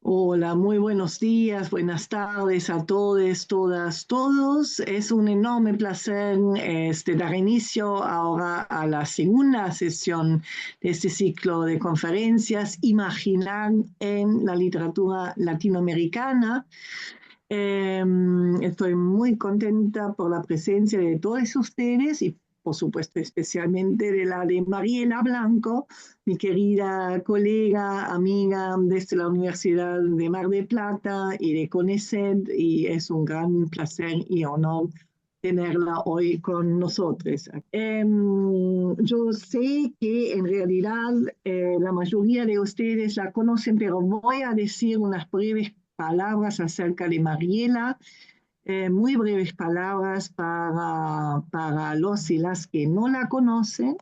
Hola, muy buenos días, buenas tardes a todos, todas, todos. Es un enorme placer dar inicio ahora a la segunda sesión de este ciclo de conferencias, Imaginar en la literatura latinoamericana. Eh, Estoy muy contenta por la presencia de todos ustedes y por supuesto especialmente de la de Mariela Blanco, mi querida colega, amiga desde la Universidad de Mar del Plata y de CONICET, y es un gran placer y honor tenerla hoy con nosotros. Yo sé que en realidad la mayoría de ustedes la conocen, pero voy a decir unas breves palabras acerca de Mariela, muy breves palabras para los y las que no la conocen.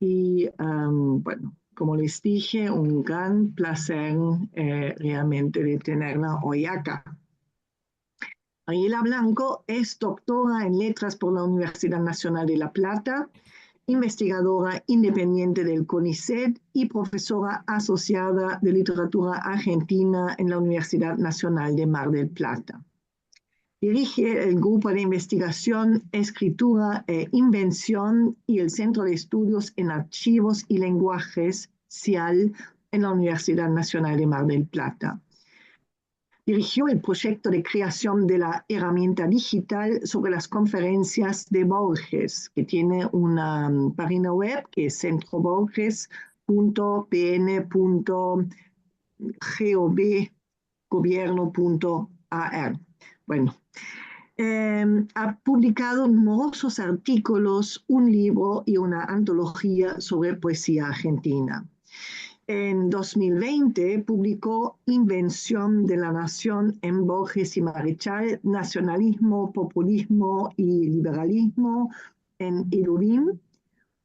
Y bueno, como les dije, un gran placer realmente de tenerla hoy acá. Mariela Blanco es doctora en letras por la Universidad Nacional de La Plata, investigadora independiente del CONICET y profesora asociada de literatura argentina en la Universidad Nacional de Mar del Plata. Dirige el grupo de investigación, escritura e invención y el Centro de Estudios en Archivos y Lenguajes, CIAL, en la Universidad Nacional de Mar del Plata. Dirigió el proyecto de creación de la herramienta digital sobre las conferencias de Borges, que tiene una página web que es centroborges.pn.gobierno.ar. Bueno, ha publicado numerosos artículos, un libro y una antología sobre poesía argentina. En 2020 publicó Invención de la Nación en Borges y Marechal, Nacionalismo, Populismo y Liberalismo en Ilurim,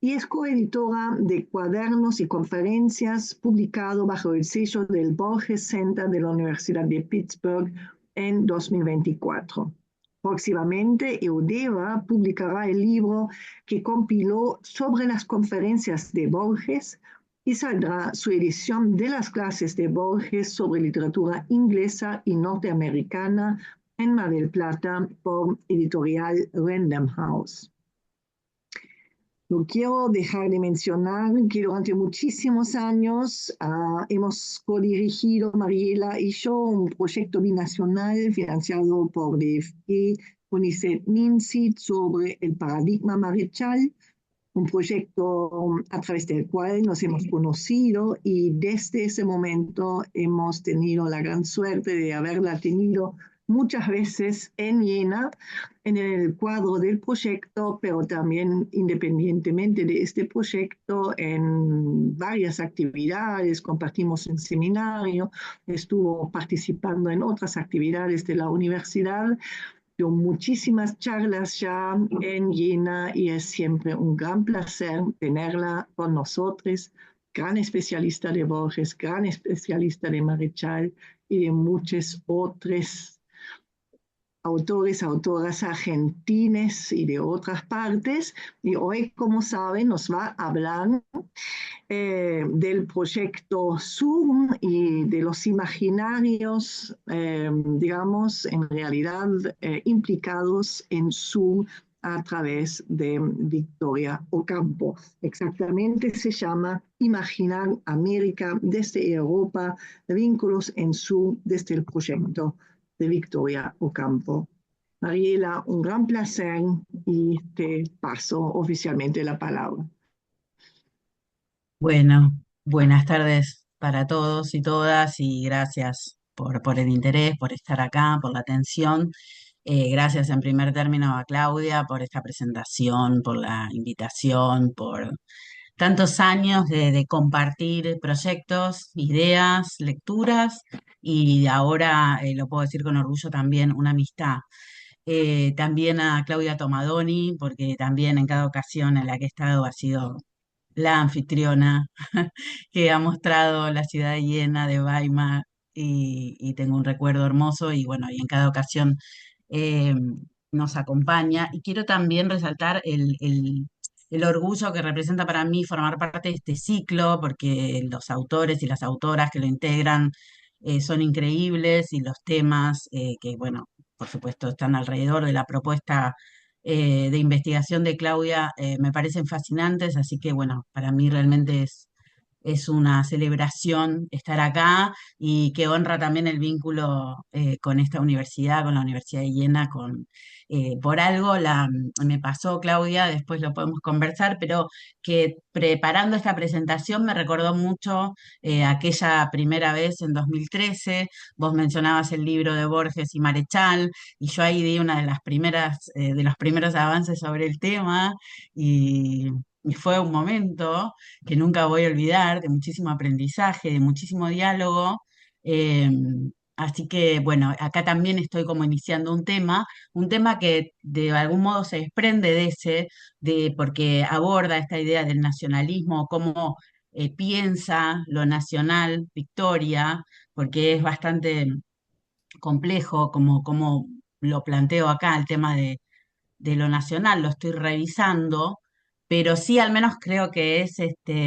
y es coeditora de cuadernos y conferencias publicado bajo el sello del Borges Center de la Universidad de Pittsburgh en 2024. Próximamente, Eudeva publicará el libro que compiló sobre las conferencias de Borges y saldrá su edición de las clases de Borges sobre literatura inglesa y norteamericana en Mar del Plata por editorial Random House. No quiero dejar de mencionar que durante muchísimos años hemos codirigido, Mariela y yo, un proyecto binacional financiado por DFE, UNICEF, MINCIT sobre el paradigma Marechal, un proyecto a través del cual nos hemos conocido y desde ese momento hemos tenido la gran suerte de haberla tenido muchas veces en Jena, en el cuadro del proyecto, pero también independientemente de este proyecto en varias actividades, compartimos un seminario, estuvo participando en otras actividades de la universidad, dio muchísimas charlas ya en Jena y es siempre un gran placer tenerla con nosotros, gran especialista de Borges, gran especialista de Marechal y de muchos otros autores, autoras argentines y de otras partes. Y hoy, como saben, nos va a hablar del proyecto Zoom y de los imaginarios, digamos, en realidad implicados en Zoom a través de Victoria Ocampo. Exactamente se llama Imaginar América desde Europa, vínculos en Zoom desde el proyecto de Victoria Ocampo. Mariela, un gran placer y te paso oficialmente la palabra. Bueno, buenas tardes para todos y todas y gracias por el interés, por estar acá, por la atención. Gracias en primer término a Claudia por esta presentación, por la invitación, por tantos años de compartir proyectos, ideas, lecturas y ahora, lo puedo decir con orgullo también, una amistad. También a Claudia Tomadoni, porque también en cada ocasión en la que he estado ha sido la anfitriona que ha mostrado la ciudad llena de Weimar y tengo un recuerdo hermoso y bueno, y en cada ocasión eh, nos acompaña. Y quiero también resaltar el orgullo que representa para mí formar parte de este ciclo, porque los autores y las autoras que lo integran son increíbles y los temas que, bueno, por supuesto, están alrededor de la propuesta de investigación de Claudia, me parecen fascinantes, así que, bueno, para mí realmente es una celebración estar acá y que honra también el vínculo con esta universidad, con la Universidad de Jena, por algo me pasó, Claudia, después lo podemos conversar, pero que preparando esta presentación me recordó mucho aquella primera vez en 2013. Vos mencionabas el libro de Borges y Marechal, y yo ahí di una de las primeras, de los primeros avances sobre el tema, y fue un momento que nunca voy a olvidar, de muchísimo aprendizaje, de muchísimo diálogo. Eh, Así que, bueno, acá también estoy como iniciando un tema que de algún modo se desprende de porque aborda esta idea del nacionalismo, cómo piensa lo nacional Victoria, porque es bastante complejo como lo planteo acá, el tema de lo nacional, lo estoy revisando, pero sí al menos creo que es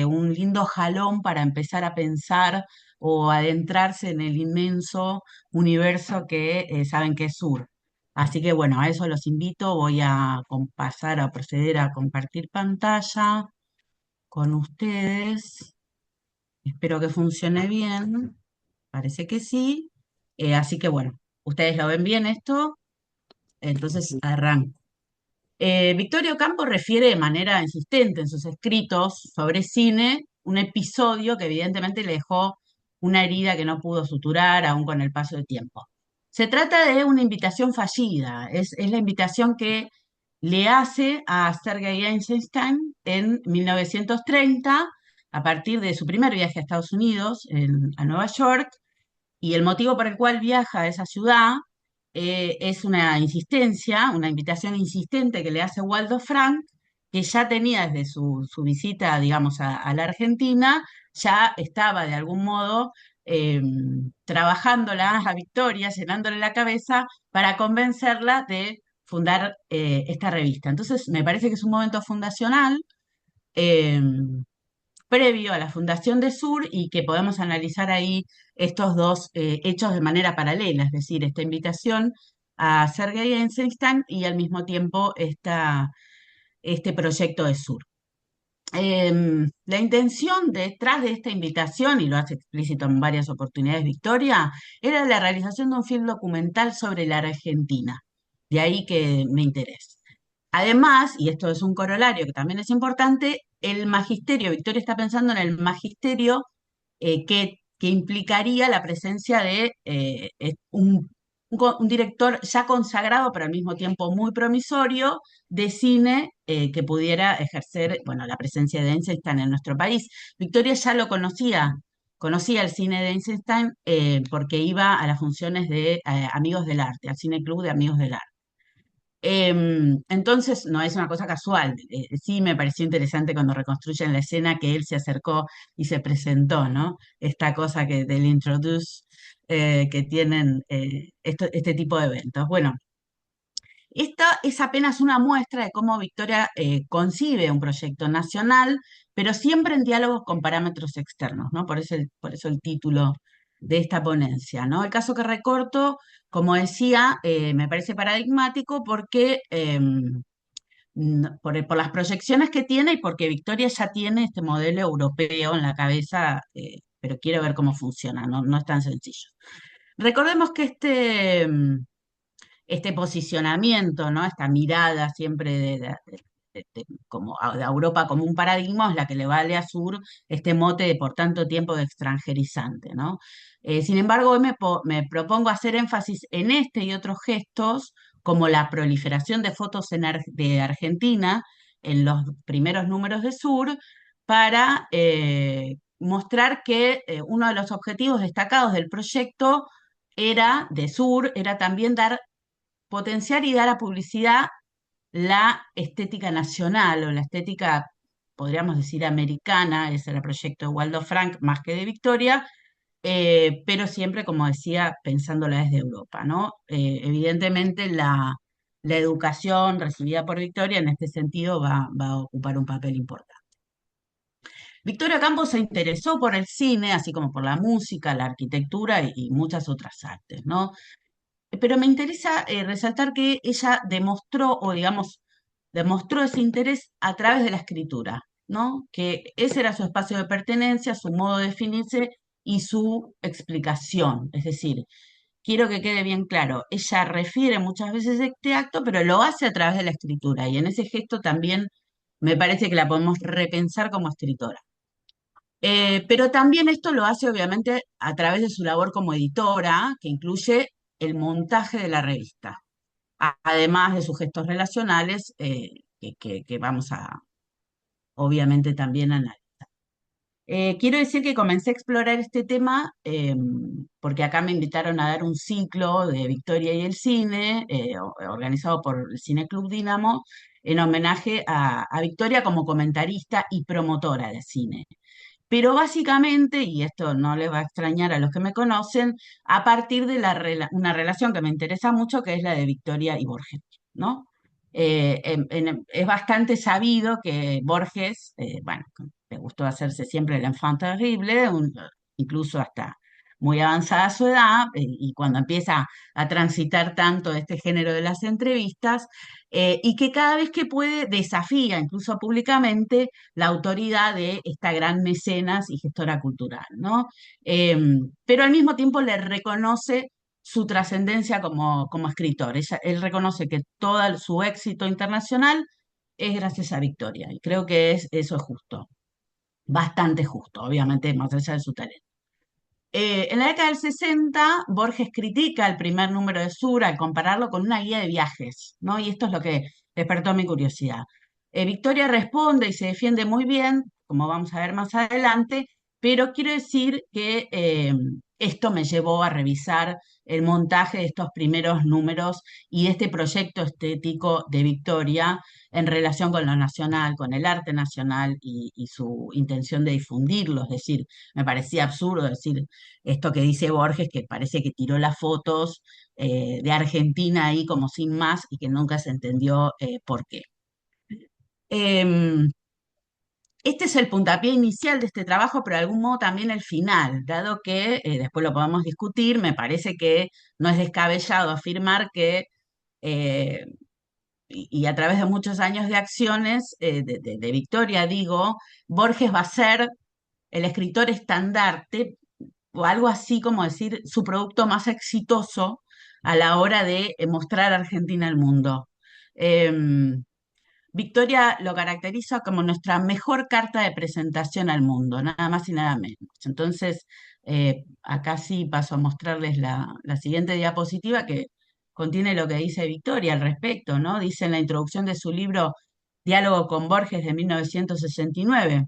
un lindo jalón para empezar a pensar o adentrarse en el inmenso universo que saben que es Sur. Así que bueno, a eso los invito. Voy a pasar a proceder a compartir pantalla con ustedes. Espero que funcione bien. Parece que sí. Así que bueno, ¿ustedes lo ven bien esto? Entonces arranco. Victorio Campo refiere de manera insistente en sus escritos sobre cine un episodio que evidentemente le dejó una herida que no pudo suturar aún con el paso del tiempo. Se trata de una invitación fallida, es la invitación que le hace a Sergei Eisenstein en 1930, a partir de su primer viaje a Estados Unidos, a Nueva York, y el motivo por el cual viaja a esa ciudad es una insistencia, una invitación insistente que le hace Waldo Frank, que ya tenía desde su visita, digamos, a la Argentina, ya estaba de algún modo eh, trabajándola a Victoria, llenándole la cabeza para convencerla de fundar esta revista. Entonces, me parece que es un momento fundacional. eh, Previo a la fundación de Sur y que podemos analizar ahí estos dos hechos de manera paralela, es decir, esta invitación a Sergei Eisenstein y al mismo tiempo este proyecto de Sur. La intención detrás de esta invitación, y lo hace explícito en varias oportunidades Victoria, era la realización de un film documental sobre la Argentina. De ahí que me interesa. Además, y esto es un corolario que también es importante, el magisterio, Victoria está pensando en el magisterio que implicaría la presencia de un director ya consagrado, pero al mismo tiempo muy promisorio, de cine que pudiera ejercer, bueno, la presencia de Eisenstein en nuestro país. Victoria ya lo conocía el cine de Eisenstein porque iba a las funciones de Amigos del Arte, al Cine Club de Amigos del Arte. Entonces, no es una cosa casual. Sí me pareció interesante cuando reconstruyen la escena que él se acercó y se presentó, ¿no? Esta cosa del introduce que tienen este tipo de eventos. Bueno, esta es apenas una muestra de cómo Victoria concibe un proyecto nacional, pero siempre en diálogos con parámetros externos, ¿no? Por eso el título de esta ponencia, ¿no? El caso que recorto, como decía, me parece paradigmático porque por las proyecciones que tiene y porque Victoria ya tiene este modelo europeo en la cabeza, pero quiero ver cómo funciona, no, no es tan sencillo. Recordemos que este posicionamiento, ¿no? Esta mirada siempre de Europa como un paradigma es la que le vale a Sur este mote de por tanto tiempo de extranjerizante, ¿no? Sin embargo, hoy me propongo hacer énfasis en este y otros gestos, como la proliferación de fotos de Argentina en los primeros números de Sur, para mostrar que uno de los objetivos destacados del proyecto de Sur, era también potenciar y dar a publicidad la estética nacional o la estética, podríamos decir, americana. Ese era el proyecto de Waldo Frank más que de Victoria, pero siempre, como decía, pensándola desde Europa, ¿no? Evidentemente la educación recibida por Victoria en este sentido va a ocupar un papel importante. Victoria Campos se interesó por el cine, así como por la música, la arquitectura y muchas otras artes, ¿no? Pero me interesa resaltar que ella demostró, o digamos, demostró ese interés a través de la escritura, ¿no? Que ese era su espacio de pertenencia, su modo de definirse y su explicación. Es decir, quiero que quede bien claro, ella refiere muchas veces este acto, pero lo hace a través de la escritura, y en ese gesto también me parece que la podemos repensar como escritora. Pero también esto lo hace obviamente a través de su labor como editora, que incluye el montaje de la revista, además de sus gestos relacionales, que vamos a obviamente también analizar. Quiero decir que comencé a explorar este tema porque acá me invitaron a dar un ciclo de Victoria y el cine, organizado por el Cine Club Dínamo, en homenaje a Victoria como comentarista y promotora de cine. Pero básicamente, y esto no les va a extrañar a los que me conocen, a partir de una relación que me interesa mucho, que es la de Victoria y Borges, ¿no? Es bastante sabido que Borges, bueno, le gustó hacerse siempre el enfant terrible, incluso hasta muy avanzada su edad, y cuando empieza a transitar tanto este género de las entrevistas, y que cada vez que puede desafía, incluso públicamente, la autoridad de esta gran mecenas y gestora cultural, ¿no? Eh, pero al mismo tiempo le reconoce su trascendencia como escritor. Él reconoce que todo su éxito internacional es gracias a Victoria, y creo que eso es justo, bastante justo, obviamente, más allá de su talento. En la década del 60, Borges critica el primer número de Sura al compararlo con una guía de viajes, ¿no? Y esto es lo que despertó mi curiosidad. Victoria responde y se defiende muy bien, como vamos a ver más adelante, pero quiero decir que esto me llevó a revisar el montaje de estos primeros números y de este proyecto estético de Victoria en relación con lo nacional, con el arte nacional y su intención de difundirlo. Es decir, me parecía absurdo decir esto que dice Borges, que parece que tiró las fotos de Argentina ahí como sin más y que nunca se entendió por qué. Em, este es el puntapié inicial de este trabajo, pero de algún modo también el final, dado que, después lo podemos discutir, me parece que no es descabellado afirmar que, eh, y a través de muchos años de acciones de Victoria, digo, Borges va a ser el escritor estandarte o algo así como decir su producto más exitoso a la hora de mostrar a Argentina al mundo. Em, Victoria lo caracteriza como nuestra mejor carta de presentación al mundo, nada más y nada menos. Entonces, acá sí paso a mostrarles la siguiente diapositiva que contiene lo que dice Victoria al respecto, ¿no? Dice en la introducción de su libro Diálogo con Borges de 1969.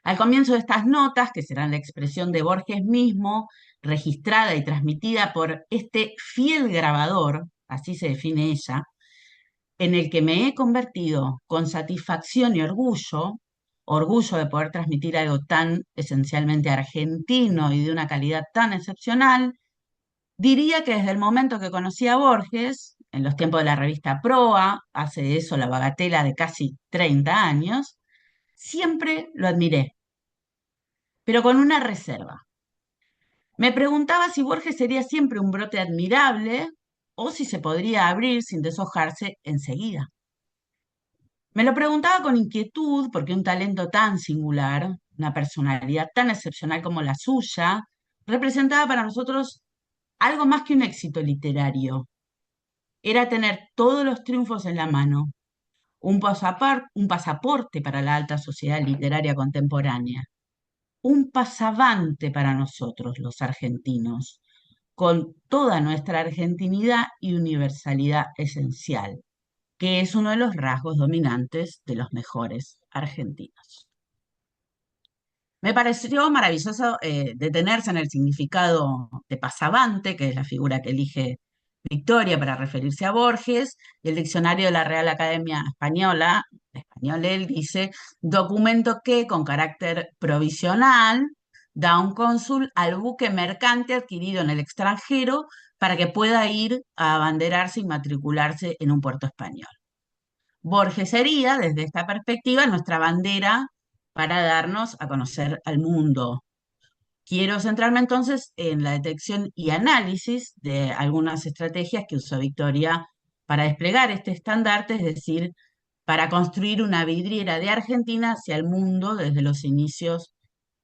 Al comienzo de estas notas, que serán la expresión de Borges mismo, registrada y transmitida por este fiel grabador, así se define ella, en el que me he convertido con satisfacción y orgullo, orgullo de poder transmitir algo tan esencialmente argentino y de una calidad tan excepcional, diría que desde el momento que conocí a Borges, en los tiempos de la revista Proa, hace de eso la bagatela de casi 30 años, siempre lo admiré, pero con una reserva. Me preguntaba si Borges sería siempre un brote admirable o si se podría abrir sin deshojarse enseguida. Me lo preguntaba con inquietud porque un talento tan singular, una personalidad tan excepcional como la suya, representaba para nosotros algo más que un éxito literario. Era tener todos los triunfos en la mano, un pasaporte para la alta sociedad literaria contemporánea, un pasavante para nosotros, los argentinos, con toda nuestra argentinidad y universalidad esencial, que es uno de los rasgos dominantes de los mejores argentinos. Me pareció maravilloso detenerse en el significado de pasavante, que es la figura que elige Victoria para referirse a Borges, y el diccionario de la Real Academia Española, de español él dice, documento que con carácter provisional da un cónsul al buque mercante adquirido en el extranjero para que pueda ir a abanderarse y matricularse en un puerto español. Borges sería, desde esta perspectiva, nuestra bandera para darnos a conocer al mundo. Quiero centrarme entonces en la detección y análisis de algunas estrategias que usó Victoria para desplegar este estandarte, es decir, para construir una vidriera de Argentina hacia el mundo desde los inicios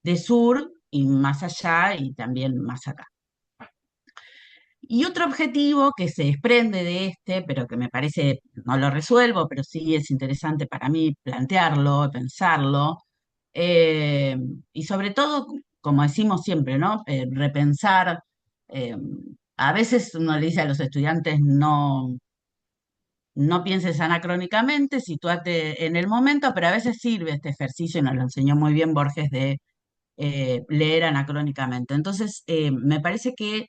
de sur y más allá y también más acá. Y otro objetivo que se desprende de este, pero que me parece, no lo resuelvo, pero sí es interesante para mí plantearlo, pensarlo, eh, y sobre todo, como decimos siempre, ¿no? Repensar. eh, a veces uno le dice a los estudiantes, no pienses anacrónicamente, sitúate en el momento, pero a veces sirve este ejercicio, y nos lo enseñó muy bien Borges, de leer anacrónicamente. Entonces, me parece que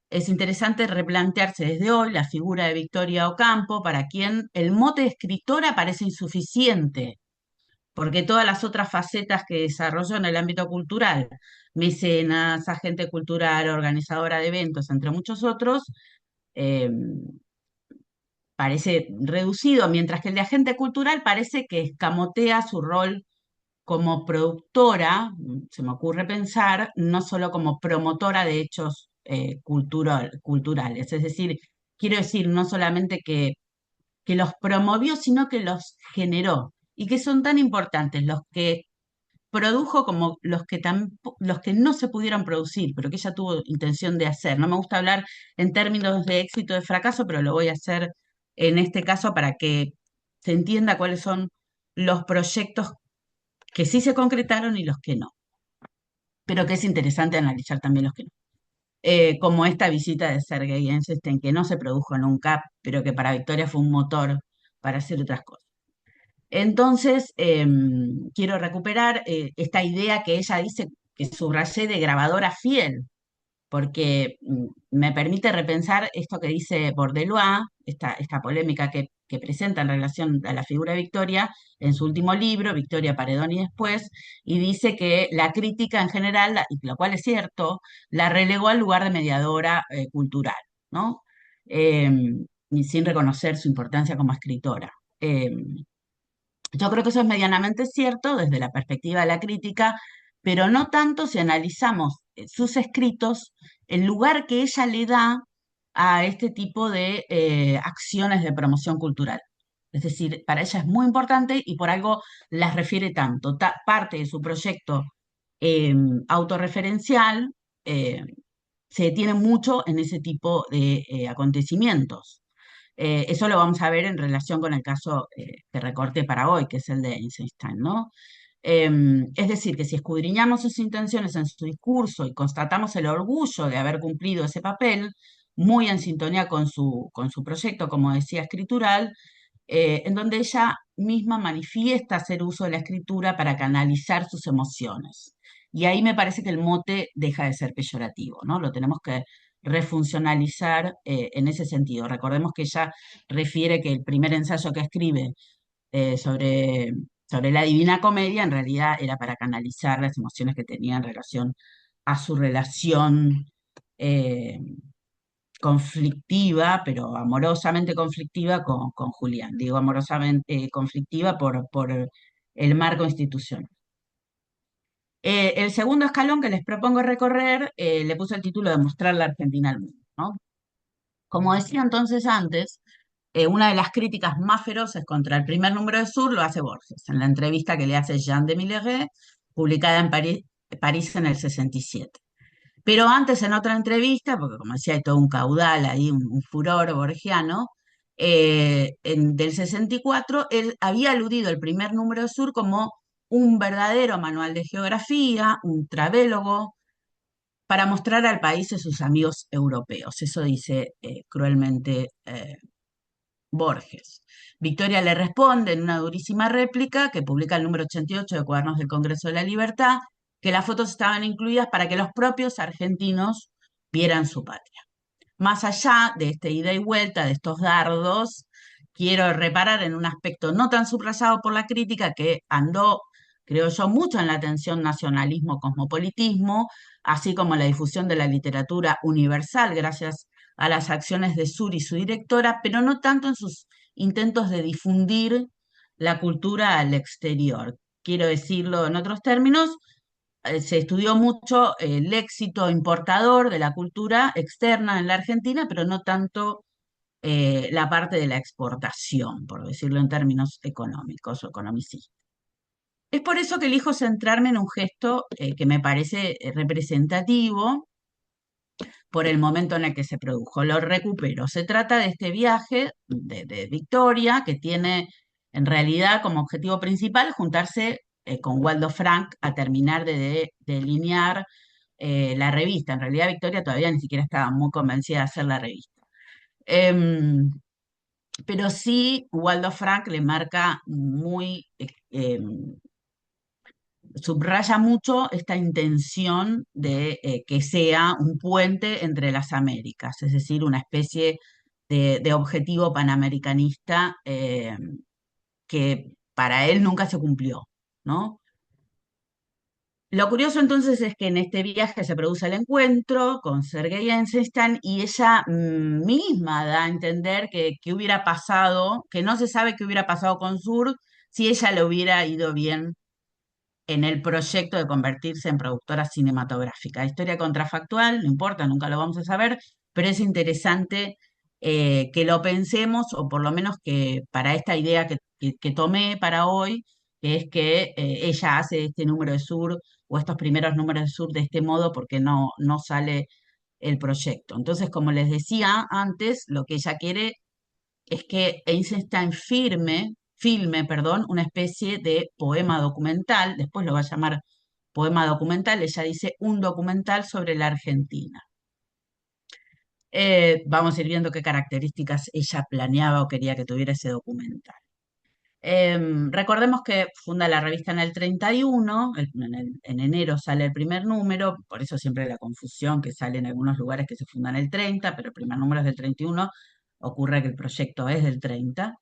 es interesante replantearse desde hoy la figura de Victoria Ocampo, para quien el mote de escritora parece insuficiente, porque todas las otras facetas que desarrolló en el ámbito cultural, mecenas, agente cultural, organizadora de eventos, entre muchos otros, eh, parece reducido, mientras que el de agente cultural parece que escamotea su rol como productora, se me ocurre pensar, no solo como promotora de hechos culturales. Es decir, quiero decir, no solamente que los promovió, sino que los generó, y que son tan importantes los que produjo como los que no se pudieron producir, pero que ella tuvo intención de hacer. No me gusta hablar en términos de éxito o de fracaso, pero lo voy a hacer en este caso para que se entienda cuáles son los proyectos que sí se concretaron y los que no, pero que es interesante analizar también los que no. Como esta visita de Sergei Eisenstein, que no se produjo nunca, pero que para Victoria fue un motor para hacer otras cosas. Entonces, quiero recuperar esta idea que ella dice que subrayé de grabadora fiel, porque me permite repensar esto que dice Bordelois, esta polémica que presenta en relación a la figura de Victoria en su último libro, Victoria, Paredón y después, y dice que la crítica en general, y lo cual es cierto, la relegó al lugar de mediadora cultural, ¿no? Eh, y sin reconocer su importancia como escritora. Yo creo que eso es medianamente cierto desde la perspectiva de la crítica, pero no tanto si analizamos sus escritos, el lugar que ella le da a este tipo de acciones de promoción cultural. Es decir, para ella es muy importante y por algo las refiere tanto. Parte de su proyecto eh, autorreferencial eh, se detiene mucho en ese tipo de acontecimientos. Eso lo vamos a ver en relación con el caso que recorté para hoy, que es el de Eisenstein, ¿no? Es decir, que si escudriñamos sus intenciones en su discurso y constatamos el orgullo de haber cumplido ese papel, muy en sintonía con su proyecto, como decía, escritural, en donde ella misma manifiesta hacer uso de la escritura para canalizar sus emociones. Y ahí me parece que el mote deja de ser peyorativo, ¿no? Lo tenemos que refuncionalizar en ese sentido. Recordemos que ella refiere que el primer ensayo que escribe sobre la Divina Comedia en realidad era para canalizar las emociones que tenía en relación a su relación eh, conflictiva, pero amorosamente conflictiva con Julián. Digo amorosamente conflictiva por el marco institucional. El segundo escalón que les propongo recorrer, le puse el título de Mostrar la Argentina al mundo, ¿no? Como decía entonces antes, una de las críticas más feroces contra el primer número de Sur lo hace Borges, en la entrevista que le hace Jean de Milleray, publicada en París en el 67. Pero antes, en otra entrevista, porque como decía, hay todo un caudal ahí, un furor borgiano, del 64, él había aludido el primer número de Sur como un verdadero manual de geografía, un travélogo, para mostrar al país a sus amigos europeos. Eso dice cruelmente Borges. Victoria le responde en una durísima réplica que publica el número 88 de Cuadernos del Congreso de la Libertad, que las fotos estaban incluidas para que los propios argentinos vieran su patria. Más allá de esta ida y vuelta, de estos dardos, quiero reparar en un aspecto no tan subrayado por la crítica que andó, creo yo, mucho en la atención nacionalismo-cosmopolitismo, así como la difusión de la literatura universal gracias a las acciones de Sur y su directora, pero no tanto en sus intentos de difundir la cultura al exterior. quiero decirlo en otros términos, se estudió mucho el éxito importador de la cultura externa en la Argentina, pero no tanto la parte de la exportación, por decirlo en términos económicos o economicistas. Es por eso que elijo centrarme en un gesto que me parece representativo por el momento en el que se produjo. Lo recupero. Se trata de este viaje de Victoria, que tiene en realidad como objetivo principal juntarse con Waldo Frank a terminar de delinear la revista. En realidad Victoria todavía ni siquiera estaba muy convencida de hacer la revista. Em, pero sí, Waldo Frank le marca muy, subraya mucho esta intención de que sea un puente entre las Américas, es decir, una especie de objetivo panamericanista que para él nunca se cumplió, ¿no? Lo curioso entonces es que en este viaje se produce el encuentro con Sergei Eisenstein y ella misma da a entender que hubiera pasado, que no se sabe qué hubiera pasado con Sur si ella le hubiera ido bien en el proyecto de convertirse en productora cinematográfica. Historia contrafactual, no importa, nunca lo vamos a saber, pero es interesante que lo pensemos, o por lo menos que para esta idea que tomé para hoy, que es que ella hace este número de Sur o estos primeros números de Sur de este modo porque no sale el proyecto. Entonces, como les decía antes, lo que ella quiere es que Eisenstein filme, perdón, una especie de poema documental, después lo va a llamar poema documental, ella dice un documental sobre la Argentina. Vamos a ir viendo qué características ella planeaba o quería que tuviera ese documental. Recordemos que funda la revista en el 31, en enero sale el primer número, por eso siempre la confusión que sale en algunos lugares que se funda en el 30, pero el primer número es del 31, ocurre que el proyecto es del 30.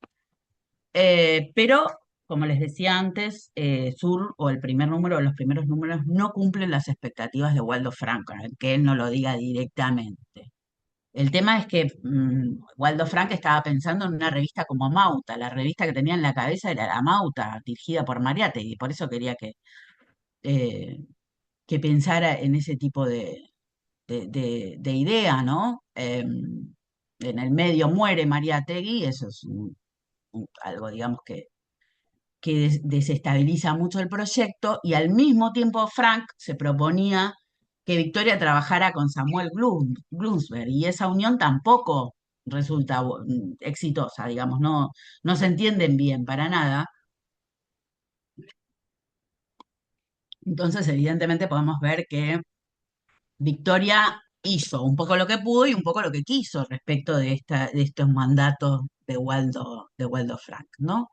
Pero, como les decía antes, Sur o el primer número o los primeros números no cumplen las expectativas de Waldo Franco, que él no lo diga directamente. El tema es que Waldo Frank estaba pensando en una revista como Mauta. La revista que tenía en la cabeza era la Mauta, dirigida por Mariátegui, y por eso quería eh, que pensara en ese tipo de idea, ¿no? En el medio muere Mariátegui, eso es algo, digamos, que desestabiliza mucho el proyecto, y al mismo tiempo Frank se proponía que Victoria trabajara con Samuel Bloomsberg, y esa unión tampoco resulta exitosa, digamos, no se entienden bien para nada. Entonces, evidentemente podemos ver que Victoria hizo un poco lo que pudo y un poco lo que quiso respecto de estos mandatos de Waldo Frank, ¿no?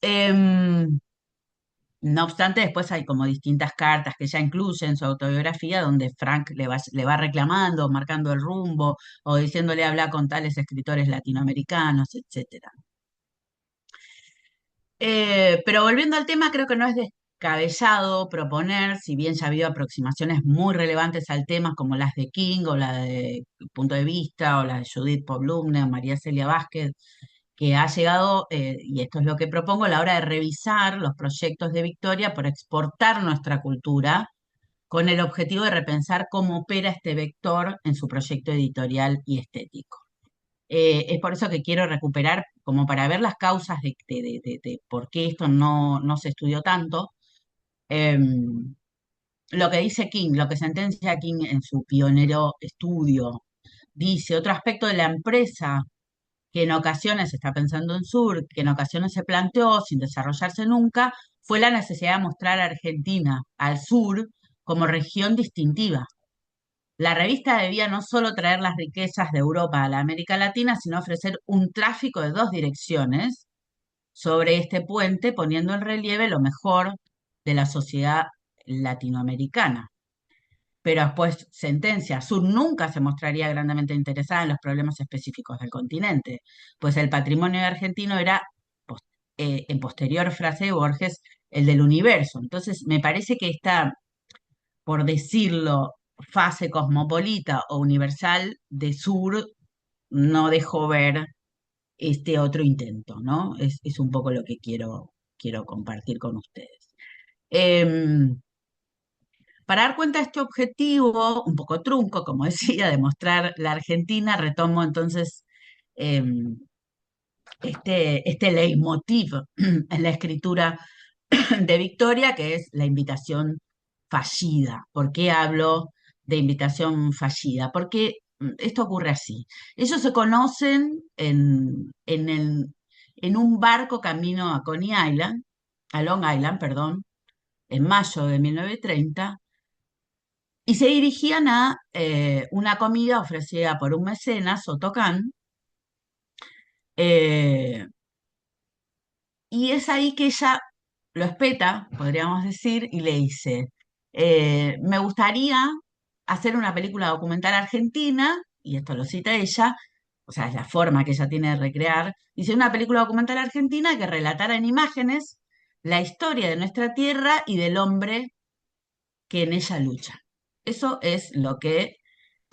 Em, No obstante, después hay como distintas cartas que ya incluyen su autobiografía, donde Frank le va reclamando, marcando el rumbo, o diciéndole habla con tales escritores latinoamericanos, etcétera. Pero volviendo al tema, creo que no es descabellado proponer, si bien ya ha habido aproximaciones muy relevantes al tema, como las de King, o la de Punto de Vista, o la de Judith Poblumne, o María Celia Vázquez, que ha llegado, y esto es lo que propongo, a la hora de revisar los proyectos de Victoria por exportar nuestra cultura con el objetivo de repensar cómo opera este vector en su proyecto editorial y estético. Es por eso que quiero recuperar, como para ver las causas de por qué esto no se estudió tanto, lo que dice King, lo que sentencia King en su pionero estudio. Dice, otro aspecto de la empresa que en ocasiones está pensando en Sur, que en ocasiones se planteó sin desarrollarse nunca, fue la necesidad de mostrar a Argentina, al sur, como región distintiva. La revista debía no solo traer las riquezas de Europa a la América Latina, sino ofrecer un tráfico de dos direcciones sobre este puente, poniendo en relieve lo mejor de la sociedad latinoamericana. Pero después sentencia, Sur nunca se mostraría grandemente interesada en los problemas específicos del continente, pues el patrimonio argentino era, en posterior frase de Borges, el del universo. Entonces, me parece que esta, por decirlo, fase cosmopolita o universal de Sur no dejó ver este otro intento, ¿no? Es un poco lo que quiero compartir con ustedes. Em, para dar cuenta de este objetivo, un poco trunco, como decía, de mostrar la Argentina, retomo entonces em, este leitmotiv en la escritura de Victoria, que es la invitación fallida. ¿Por qué hablo de invitación fallida? Porque esto ocurre así. Ellos se conocen en un barco camino a Coney Island, a Long Island, perdón, en mayo de 1930, y se dirigían a una comida ofrecida por un mecenas, Otto Kahn, eh, y es ahí que ella lo espeta, podríamos decir, y le dice, me gustaría hacer una película documental argentina, y esto lo cita ella, o sea, es la forma que ella tiene de recrear, dice una película documental argentina que relatara en imágenes la historia de nuestra tierra y del hombre que en ella lucha. Eso es lo que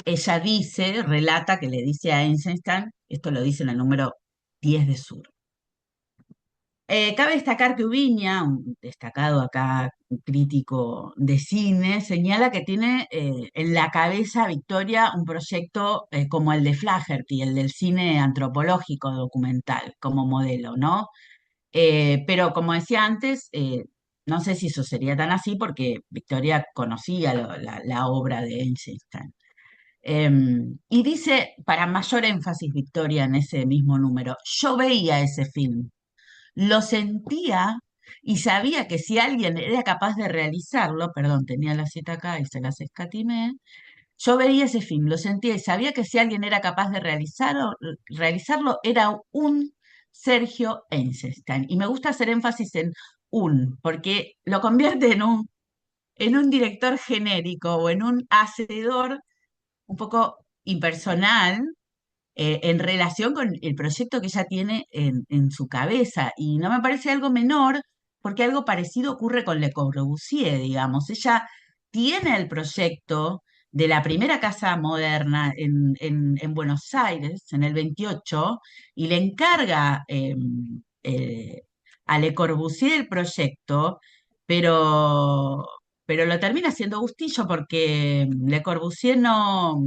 ella dice, relata, que le dice a Eisenstein, esto lo dice en el número 10 de Sur. Cabe destacar que Ubiña, un destacado acá crítico de cine, señala que tiene en la cabeza Victoria un proyecto como el de Flaherty, el del cine antropológico documental, como modelo, ¿no? Pero como decía antes, no sé si eso sería tan así porque Victoria conocía la obra de Eisenstein. Y dice, para mayor énfasis, Victoria, en ese mismo número, yo veía ese film, lo sentía y sabía que si alguien era capaz de realizarlo, perdón, tenía la cita acá y se las escatimé, yo veía ese film, lo sentía y sabía que si alguien era capaz de realizarlo era un Sergio Eisenstein. Y me gusta hacer énfasis en un, porque lo convierte en un director genérico o en un hacedor un poco impersonal en relación con el proyecto que ella tiene en su cabeza. Y no me parece algo menor, porque algo parecido ocurre con Le Corbusier, digamos. Ella tiene el proyecto de la primera casa moderna en Buenos Aires, en el 28, y le encarga a Le Corbusier el proyecto, pero, pero lo termina haciendo Bustillo porque Le Corbusier no,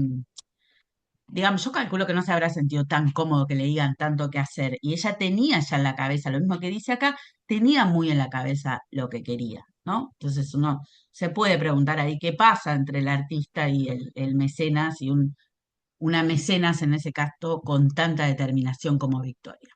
digamos, yo calculo que no se habrá sentido tan cómodo que le digan tanto qué hacer. Y ella tenía ya en la cabeza, lo mismo que dice acá, tenía muy en la cabeza lo que quería, ¿no? Entonces uno se puede preguntar ahí qué pasa entre el artista y el mecenas y una mecenas en ese caso con tanta determinación como Victoria.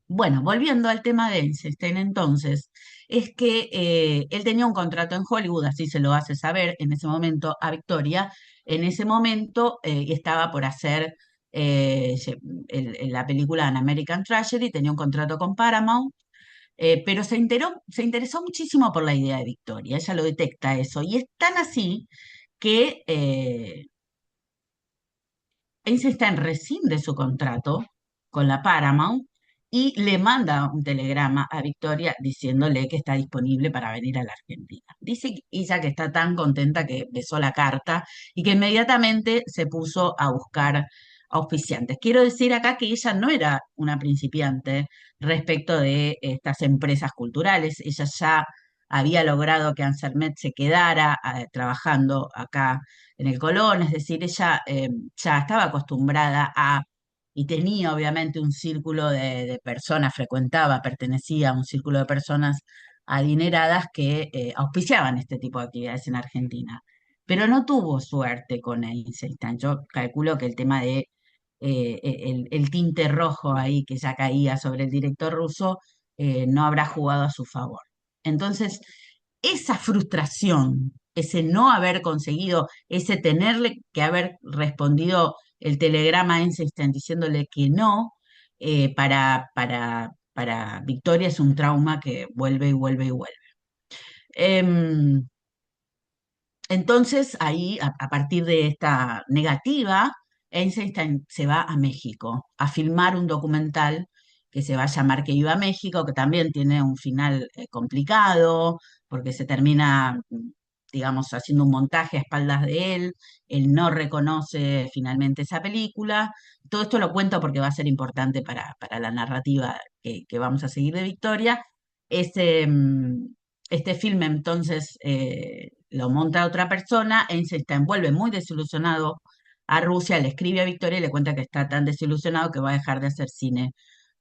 Bueno, volviendo al tema de Einstein, entonces, es que él tenía un contrato en Hollywood, así se lo hace saber en ese momento a Victoria. En ese momento estaba por hacer la película An American Tragedy, tenía un contrato con Paramount, pero se interesó muchísimo por la idea de Victoria, ella lo detecta eso, y es tan así que Einstein rescinde su contrato con la Paramount y le manda un telegrama a Victoria diciéndole que está disponible para venir a la Argentina. Dice ella que está tan contenta que besó la carta y que inmediatamente se puso a buscar auspiciantes. Quiero decir acá que ella no era una principiante respecto de estas empresas culturales, ella ya había logrado que Ansermet se quedara trabajando acá en el Colón, es decir, ella ya estaba acostumbrada a, y tenía obviamente un círculo de personas, frecuentaba, pertenecía a un círculo de personas adineradas que auspiciaban este tipo de actividades en Argentina. Pero no tuvo suerte con Einstein. Yo calculo que el tema de el tinte rojo ahí que ya caía sobre el director ruso no habrá jugado a su favor. Entonces, esa frustración, ese no haber conseguido, ese tenerle que haber respondido el telegrama a Einstein diciéndole que no, para Victoria es un trauma que vuelve y vuelve y vuelve. Em, entonces, ahí, a partir de esta negativa, Einstein se va a México a filmar un documental que se va a llamar Que iba a México, que también tiene un final complicado, porque se termina, digamos, haciendo un montaje a espaldas de él, él no reconoce finalmente esa película. Todo esto lo cuento porque va a ser importante para la narrativa que vamos a seguir de Victoria. Ese, Este filme entonces lo monta otra persona, Einstein vuelve muy desilusionado a Rusia, le escribe a Victoria y le cuenta que está tan desilusionado que va a dejar de hacer cine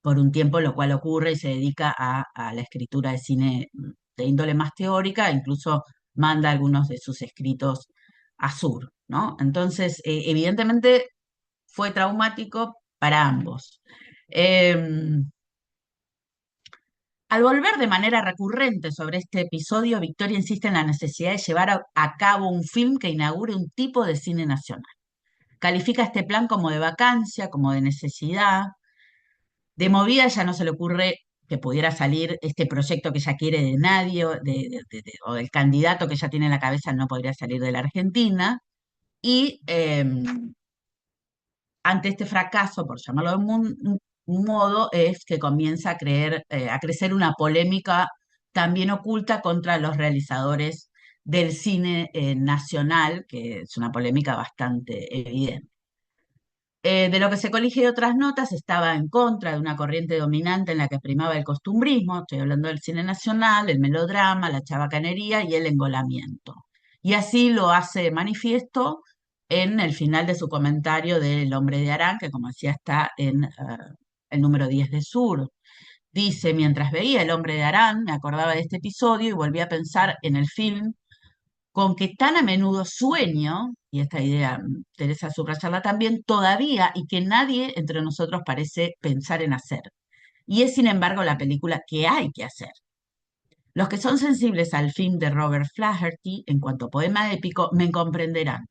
por un tiempo, lo cual ocurre y se dedica a la escritura de cine de índole más teórica, incluso manda algunos de sus escritos a Sur, ¿no? Entonces, evidentemente fue traumático para ambos. Em, Al volver de manera recurrente sobre este episodio, Victoria insiste en la necesidad de llevar a cabo un film que inaugure un tipo de cine nacional. Califica este plan como de vacancia, como de necesidad. De movida ya no se le ocurre que pudiera salir este proyecto que ella quiere de nadie, o del candidato que ella tiene en la cabeza no podría salir de la Argentina. Y ante este fracaso, por llamarlo de un modo, es que comienza a crecer una polémica también oculta contra los realizadores del cine nacional, que es una polémica bastante evidente. De lo que se colige de otras notas, estaba en contra de una corriente dominante en la que primaba el costumbrismo, estoy hablando del cine nacional, el melodrama, la chabacanería y el engolamiento. Y así lo hace manifiesto en el final de su comentario del Hombre de Arán, que como decía está en el número 10 de Sur. Dice, mientras veía El Hombre de Arán, me acordaba de este episodio y volví a pensar en el film con que tan a menudo sueño, y esta idea Teresa subrayarla también, todavía y que nadie entre nosotros parece pensar en hacer. Y es, sin embargo, la película que hay que hacer. Los que son sensibles al film de Robert Flaherty en cuanto a poema épico me comprenderán.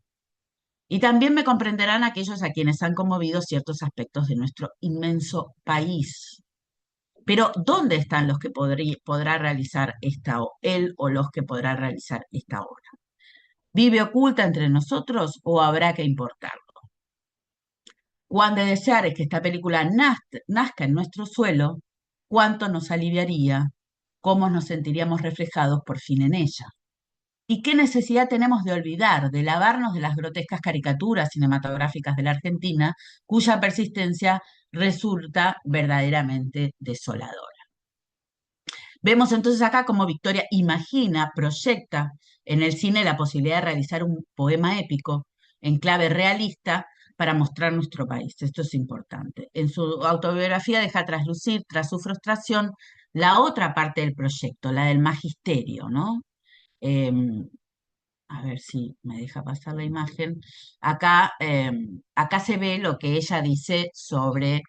Y también me comprenderán aquellos a quienes han conmovido ciertos aspectos de nuestro inmenso país. Pero, ¿dónde están los que podrá realizar él o los que podrá realizar esta obra? ¿Vive oculta entre nosotros o habrá que importarlo? Cuán de desear es que esta película nazca en nuestro suelo, cuánto nos aliviaría, cómo nos sentiríamos reflejados por fin en ella. ¿Y qué necesidad tenemos de olvidar, de lavarnos de las grotescas caricaturas cinematográficas de la Argentina, cuya persistencia resulta verdaderamente desoladora? Vemos entonces acá cómo Victoria imagina, proyecta en el cine la posibilidad de realizar un poema épico en clave realista para mostrar nuestro país. Esto es importante. En su autobiografía deja traslucir, tras su frustración, la otra parte del proyecto, la del magisterio, ¿no? Em, a ver si me deja pasar la imagen. Acá se ve lo que ella dice sobre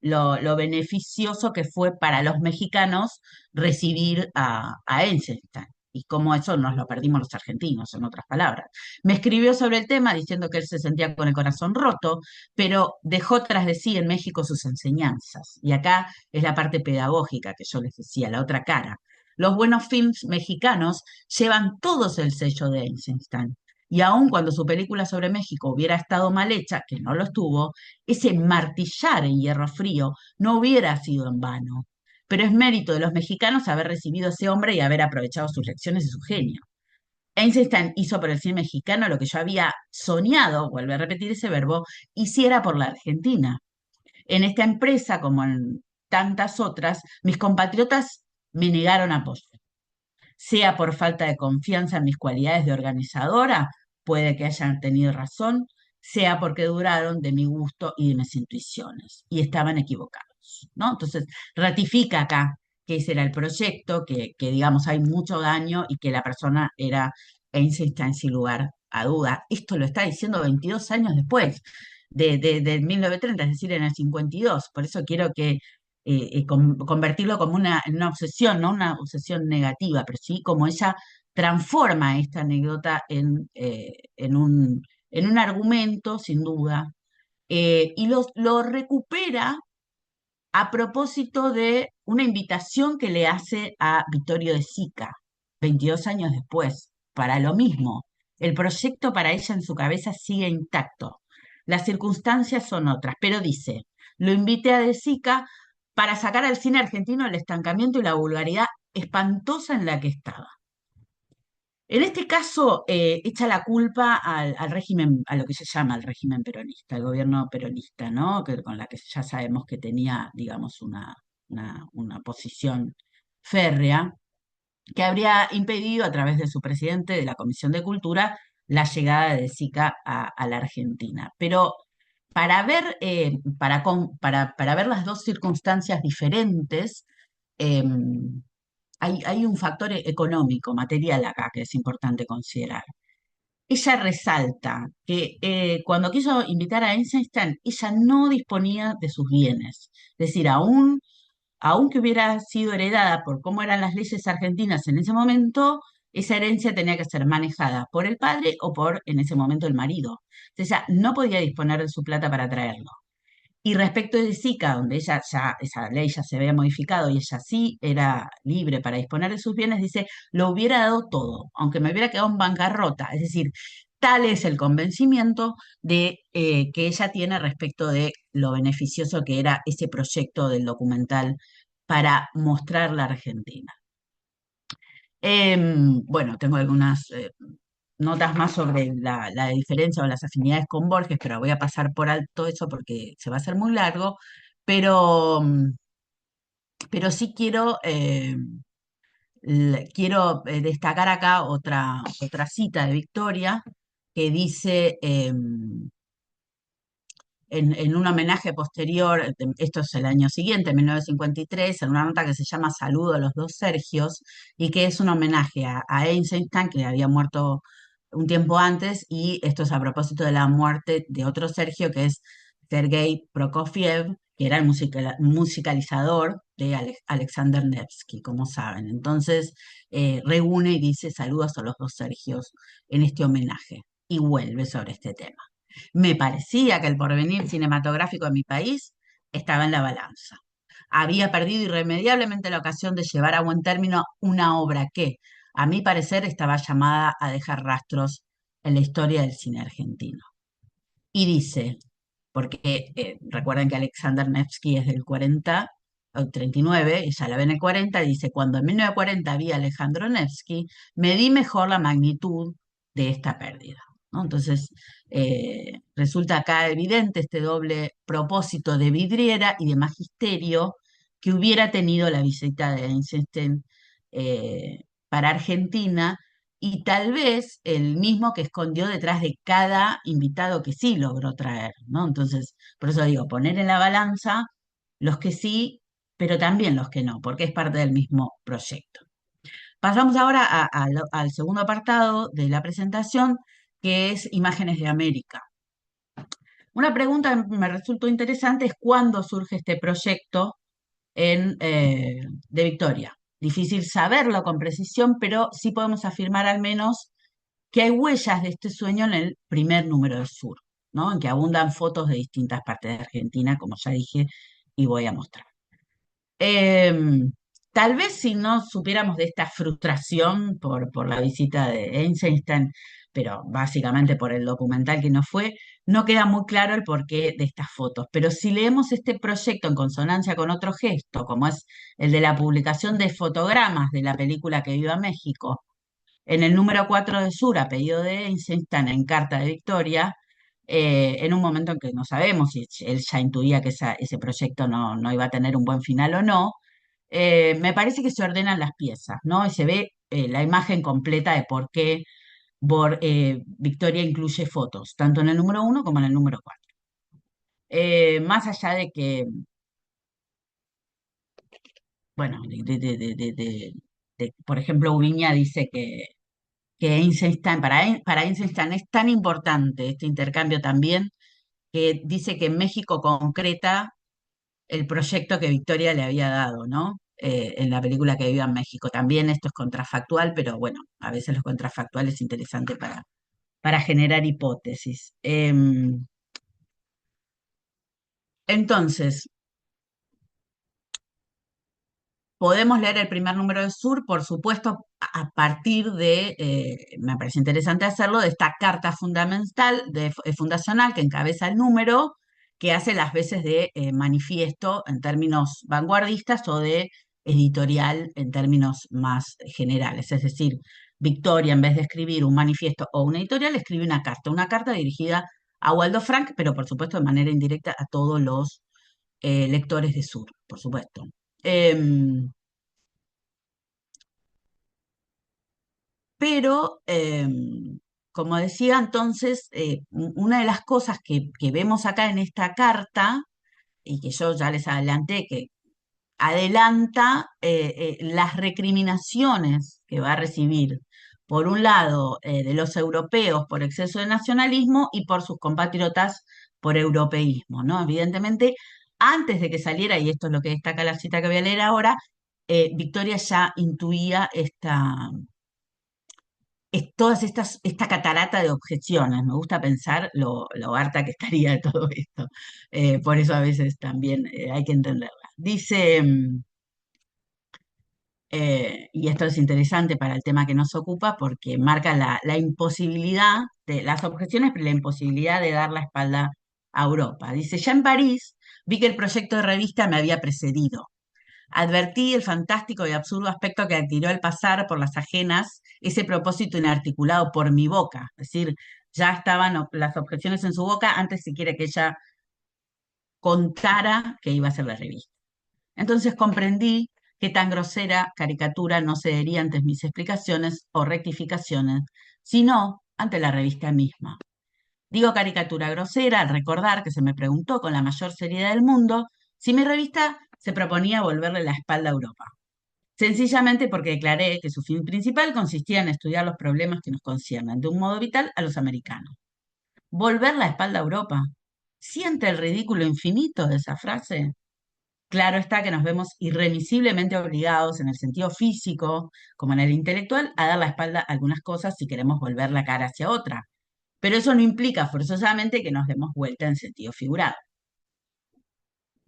lo beneficioso que fue para los mexicanos recibir a Eisenstein. Y cómo eso nos lo perdimos los argentinos, en otras palabras. Me escribió sobre el tema diciendo que él se sentía con el corazón roto, pero dejó tras de sí en México sus enseñanzas. Y acá es la parte pedagógica que yo les decía, la otra cara. Los buenos films mexicanos llevan todos el sello de Eisenstein. Y aun cuando su película sobre México hubiera estado mal hecha, que no lo estuvo, ese martillar en hierro frío no hubiera sido en vano. Pero es mérito de los mexicanos haber recibido a ese hombre y haber aprovechado sus lecciones y su genio. Einstein hizo por el cine mexicano lo que yo había soñado, vuelve a repetir ese verbo, hiciera por la Argentina. En esta empresa, como en tantas otras, mis compatriotas me negaron apoyo, sea por falta de confianza en mis cualidades de organizadora, puede que hayan tenido razón, sea porque duraron de mi gusto y de mis intuiciones, y estaban equivocados, ¿no? Entonces, ratifica acá que ese era el proyecto, digamos hay mucho daño y que la persona era Einstein sin lugar a duda. Esto lo está diciendo 22 años después de 1930, es decir, en el 52. Por eso quiero que convertirlo como en una obsesión, no una obsesión negativa, pero sí como ella transforma esta anécdota en un argumento, sin duda, y lo recupera a propósito de una invitación que le hace a Vittorio de Sica, 22 años después, para lo mismo. El proyecto para ella en su cabeza sigue intacto. Las circunstancias son otras, pero dice, lo invité a De Sica para sacar al cine argentino el estancamiento y la vulgaridad espantosa en la que estaba. En este caso, echa la culpa al régimen, a lo que se llama el régimen peronista, el gobierno peronista, ¿no? Con la que ya sabemos que tenía, digamos, una posición férrea. que habría impedido a través de su presidente de la Comisión de Cultura la llegada de Zika a la Argentina. Pero para ver, para ver las dos circunstancias diferentes, eh, hay un factor económico, material acá, que es importante considerar. Ella resalta que cuando quiso invitar a Eisenstein, ella no disponía de sus bienes. Es decir, aunque hubiera sido heredada por cómo eran las leyes argentinas en ese momento, esa herencia tenía que ser manejada por el padre o por, en ese momento, el marido. Entonces, ella no podía disponer de su plata para traerlo. Y respecto de Zika, donde ella ya, esa ley ya se había modificado y ella sí era libre para disponer de sus bienes, dice, lo hubiera dado todo, aunque me hubiera quedado en bancarrota. Es decir, tal es el convencimiento de que ella tiene respecto de lo beneficioso que era ese proyecto del documental para mostrar la Argentina. Bueno, tengo algunas notas más sobre la diferencia o las afinidades con Borges, pero voy a pasar por alto eso porque se va a hacer muy largo, pero, pero sí quiero destacar acá otra cita de Victoria que dice, en un homenaje posterior, esto es el año siguiente, 1953, en una nota que se llama Saludo a los dos Sergios, y que es un homenaje a Eisenstein, que había muerto un tiempo antes, y esto es a propósito de la muerte de otro Sergio, que es Sergei Prokofiev, que era el musicalizador de Alexander Nevsky, como saben. Entonces, reúne y dice saludos a los dos Sergios en este homenaje, y vuelve sobre este tema. Me parecía que el porvenir cinematográfico de mi país estaba en la balanza. Había perdido irremediablemente la ocasión de llevar a buen término una obra que, a mi parecer, estaba llamada a dejar rastros en la historia del cine argentino. Y dice, porque recuerden que Alexander Nevsky es del 40 o 39, ella la ve en el 40, y dice, cuando en 1940 vi a Alejandro Nevsky, me di mejor la magnitud de esta pérdida. ¿No? Entonces, resulta acá evidente este doble propósito de vidriera y de magisterio que hubiera tenido la visita de Einstein para Argentina, y tal vez el mismo que escondió detrás de cada invitado que sí logró traer, ¿no? Entonces, por eso digo, poner en la balanza los que sí, pero también los que no, porque es parte del mismo proyecto. Pasamos ahora al segundo apartado de la presentación, que es Imágenes de América. Una pregunta que me resultó interesante es cuándo surge este proyecto de Victoria. Difícil saberlo con precisión, pero sí podemos afirmar al menos que hay huellas de este sueño en el primer número del Sur, ¿no? En que abundan fotos de distintas partes de Argentina, como ya dije, y voy a mostrar. Em, Tal vez si no supiéramos de esta frustración por la visita de Einstein, pero básicamente por el documental que no fue, no queda muy claro el porqué de estas fotos. Pero si leemos este proyecto en consonancia con otro gesto, como es el de la publicación de fotogramas de la película Que Viva México, en el número 4 de Sur, a pedido de Einstein en Carta de Victoria, en un momento en que no sabemos si él ya intuía que ese proyecto no iba a tener un buen final o no, me parece que se ordenan las piezas, ¿no? Y se ve la imagen completa de por qué Victoria incluye fotos, tanto en el número 1 como en el número 4. Más allá de que, bueno, por ejemplo, Ubiña dice que Einstein, para Einstein es tan importante este intercambio también, que dice que México concreta el proyecto que Victoria le había dado, ¿no? En la película Que Viva en México. También esto es contrafactual, pero bueno, a veces lo contrafactual es interesante para generar hipótesis. Entonces, podemos leer el primer número de Sur, por supuesto, a partir de, me parece interesante hacerlo, de esta carta fundamental, fundacional que encabeza el número, que hace las veces de manifiesto en términos vanguardistas o de editorial en términos más generales. Es decir, Victoria, en vez de escribir un manifiesto o una editorial, escribe una carta dirigida a Waldo Frank, pero por supuesto de manera indirecta a todos los lectores de Sur, por supuesto. Em, pero, como decía entonces, una de las cosas que vemos acá en esta carta, y que yo ya les adelanté, que adelanta las recriminaciones que va a recibir, por un lado, de los europeos por exceso de nacionalismo y por sus compatriotas por europeísmo, ¿no? Evidentemente, antes de que saliera, y esto es lo que destaca la cita que voy a leer ahora, Victoria ya intuía esta catarata de objeciones. Me gusta pensar lo harta que estaría de todo esto. Por eso a veces también hay que entenderla. Dice, y esto es interesante para el tema que nos ocupa porque marca la imposibilidad de las objeciones, pero la imposibilidad de dar la espalda a Europa. Dice, ya en París vi que el proyecto de revista me había precedido. Advertí el fantástico y absurdo aspecto que adquirió al pasar por las ajenas ese propósito inarticulado por mi boca. Es decir, ya estaban las objeciones en su boca antes siquiera que ella contara que iba a hacer la revista. Entonces comprendí que tan grosera caricatura no cedería ante mis explicaciones o rectificaciones, sino ante la revista misma. Digo caricatura grosera al recordar que se me preguntó con la mayor seriedad del mundo si mi revista se proponía volverle la espalda a Europa. Sencillamente porque declaré que su fin principal consistía en estudiar los problemas que nos conciernen de un modo vital a los americanos. ¿Volver la espalda a Europa? ¿Siente el ridículo infinito de esa frase? Claro está que nos vemos irremisiblemente obligados en el sentido físico como en el intelectual a dar la espalda a algunas cosas si queremos volver la cara hacia otra. Pero eso no implica forzosamente que nos demos vuelta en sentido figurado.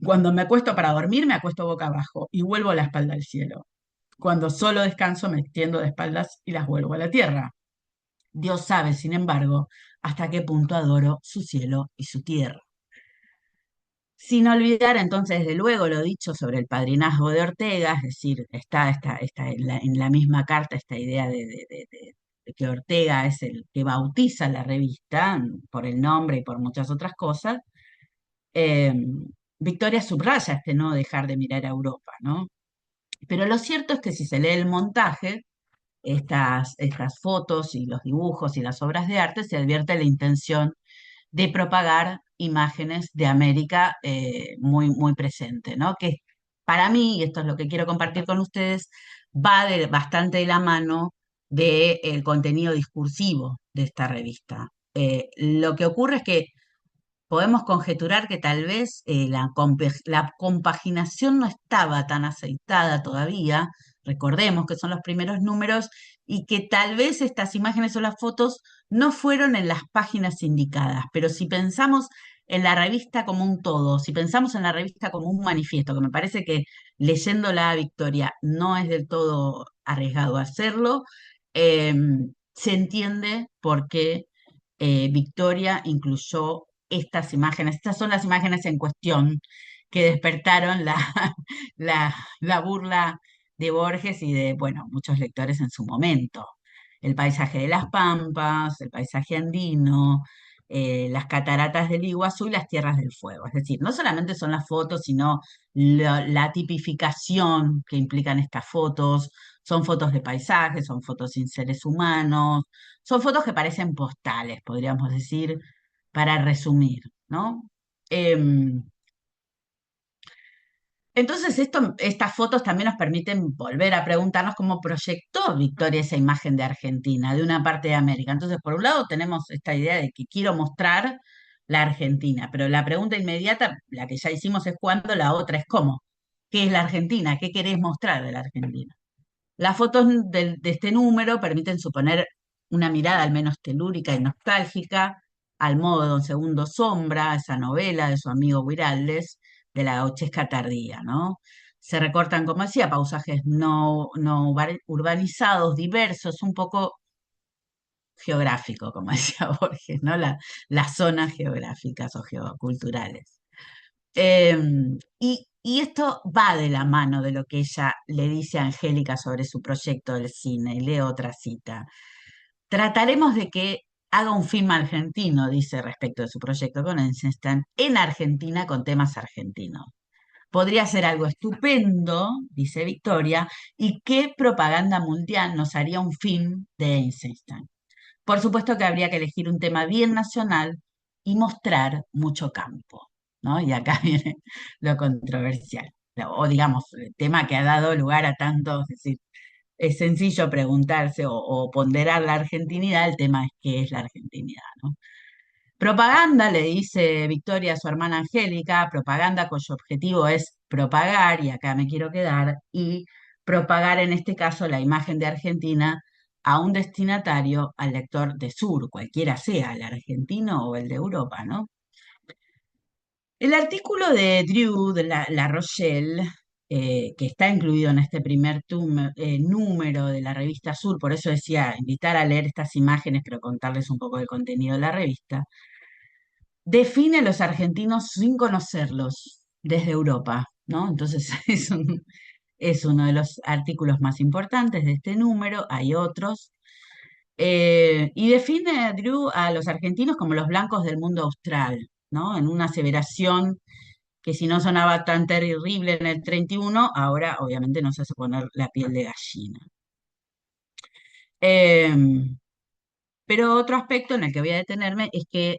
Cuando me acuesto para dormir, me acuesto boca abajo y vuelvo la espalda al cielo. Cuando solo descanso, me extiendo de espaldas y las vuelvo a la tierra. Dios sabe, sin embargo, hasta qué punto adoro su cielo y su tierra. Sin olvidar entonces, desde luego, lo dicho sobre el padrinazgo de Ortega, es decir, está en la misma carta esta idea de que Ortega es el que bautiza la revista por el nombre y por muchas otras cosas. eh, Victoria subraya este no dejar de mirar a Europa, ¿no? Pero lo cierto es que si se lee el montaje, estas fotos y los dibujos y las obras de arte, se advierte la intención de propagar imágenes de América muy, muy presente, ¿no? Que para mí, y esto es lo que quiero compartir con ustedes, va bastante de la mano del contenido discursivo de esta revista. Lo que ocurre es que podemos conjeturar que tal vez la compaginación no estaba tan aceitada todavía, recordemos que son los primeros números, y que tal vez estas imágenes o las fotos no fueron en las páginas indicadas, pero si pensamos en la revista como un todo, si pensamos en la revista como un manifiesto, que me parece que leyéndola a Victoria no es del todo arriesgado hacerlo, eh, se entiende por qué Victoria incluyó estas imágenes. Estas son las imágenes en cuestión que despertaron la burla de Borges y de, bueno, muchos lectores en su momento. El paisaje de las Pampas, el paisaje andino, las cataratas del Iguazú y las tierras del fuego. Es decir, no solamente son las fotos, sino la tipificación que implican estas fotos. Son fotos de paisajes, son fotos sin seres humanos, son fotos que parecen postales, podríamos decir, para resumir, ¿no? Em, entonces, estas fotos también nos permiten volver a preguntarnos cómo proyectó Victoria esa imagen de Argentina, de una parte de América. Entonces, por un lado tenemos esta idea de que quiero mostrar la Argentina, pero la pregunta inmediata, la que ya hicimos, es cuándo, la otra es cómo. ¿Qué es la Argentina? ¿Qué querés mostrar de la Argentina? Las fotos de este número permiten suponer una mirada al menos telúrica y nostálgica al modo de Don Segundo Sombra, esa novela de su amigo Guiraldes, de la gauchesca tardía, ¿no? Se recortan, como decía, pausajes no urbanizados, diversos, un poco geográfico, como decía Borges, ¿no? Las zonas geográficas o geoculturales. Eh, y esto va de la mano de lo que ella le dice a Angélica sobre su proyecto del cine. Y leo otra cita. Trataremos de que haga un film argentino, dice respecto de su proyecto con Eisenstein, en Argentina con temas argentinos. podría ser algo estupendo, dice Victoria, y qué propaganda mundial nos haría un film de Eisenstein. Por supuesto que habría que elegir un tema bien nacional y mostrar mucho campo, ¿no? Y acá viene lo controversial, o digamos, el tema que ha dado lugar a tantos, es decir, es sencillo preguntarse o ponderar la argentinidad, el tema es qué es la argentinidad, ¿no? Propaganda, le dice Victoria a su hermana Angélica, propaganda cuyo objetivo es propagar, y acá me quiero quedar, y propagar en este caso la imagen de Argentina a un destinatario, al lector de Sur, cualquiera sea, el argentino o el de Europa, ¿no? El artículo de Drew de La Rochelle, que está incluido en este primer número de la revista Sur, por eso decía invitar a leer estas imágenes, pero contarles un poco del contenido de la revista, define a los argentinos sin conocerlos desde Europa, ¿no? Entonces es uno de los artículos más importantes de este número, hay otros, y define Drew a los argentinos como los blancos del mundo austral, ¿no? En una aseveración que si no sonaba tan terrible en el 31, ahora obviamente nos hace poner la piel de gallina. Eh, pero otro aspecto en el que voy a detenerme es que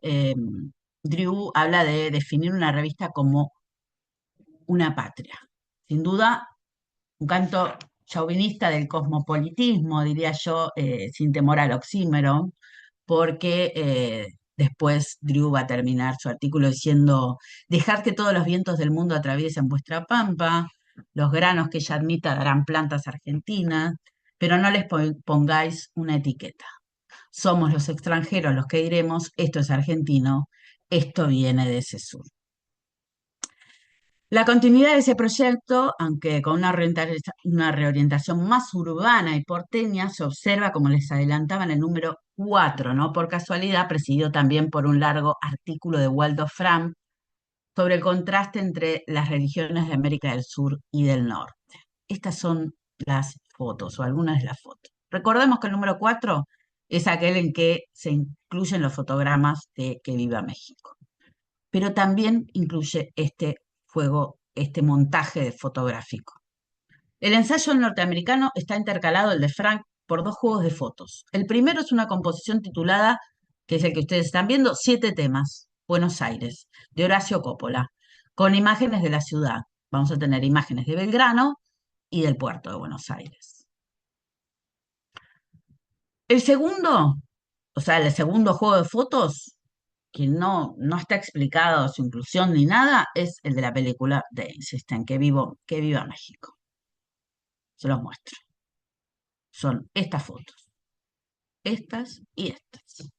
Drew habla de definir una revista como una patria. Sin duda, un canto chauvinista del cosmopolitismo, diría yo, sin temor al oxímoron, porque después Drew va a terminar su artículo diciendo, dejad que todos los vientos del mundo atraviesen vuestra pampa, los granos que ella admita darán plantas argentinas, pero no les pongáis una etiqueta. Somos los extranjeros los que diremos, esto es argentino, esto viene de ese sur. La continuidad de ese proyecto, aunque con una reorientación más urbana y porteña, se observa, como les adelantaba, en el número 4, ¿no? Por casualidad, presidido también por un largo artículo de Waldo Fram sobre el contraste entre las religiones de América del Sur y del Norte. Estas son las fotos, o algunas de las fotos. Recordemos que el número 4 es aquel en que se incluyen los fotogramas de Que Viva México, pero también incluye este montaje fotográfico. El ensayo norteamericano está intercalado el de Frank por dos juegos de fotos. El primero es una composición titulada, que es el que ustedes están viendo, Siete temas, Buenos Aires, de Horacio Coppola, con imágenes de la ciudad. Vamos a tener imágenes de Belgrano y del puerto de Buenos Aires. El segundo, o sea, el segundo juego de fotos, que no está explicado su inclusión ni nada, es el de la película de Einstein, que viva México. Se los muestro. Son estas fotos, estas y estas.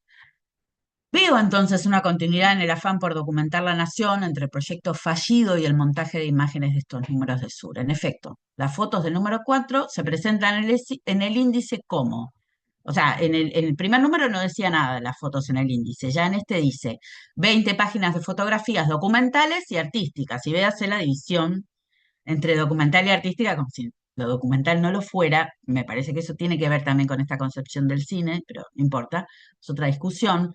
Veo entonces una continuidad en el afán por documentar la nación entre el proyecto fallido y el montaje de imágenes de estos números de Sur. En efecto, las fotos del número 4 se presentan en el índice como, o sea, en el primer número no decía nada de las fotos en el índice, ya en este dice 20 páginas de fotografías documentales y artísticas, y véase la división entre documental y artística, como si lo documental no lo fuera. Me parece que eso tiene que ver también con esta concepción del cine, pero no importa, es otra discusión.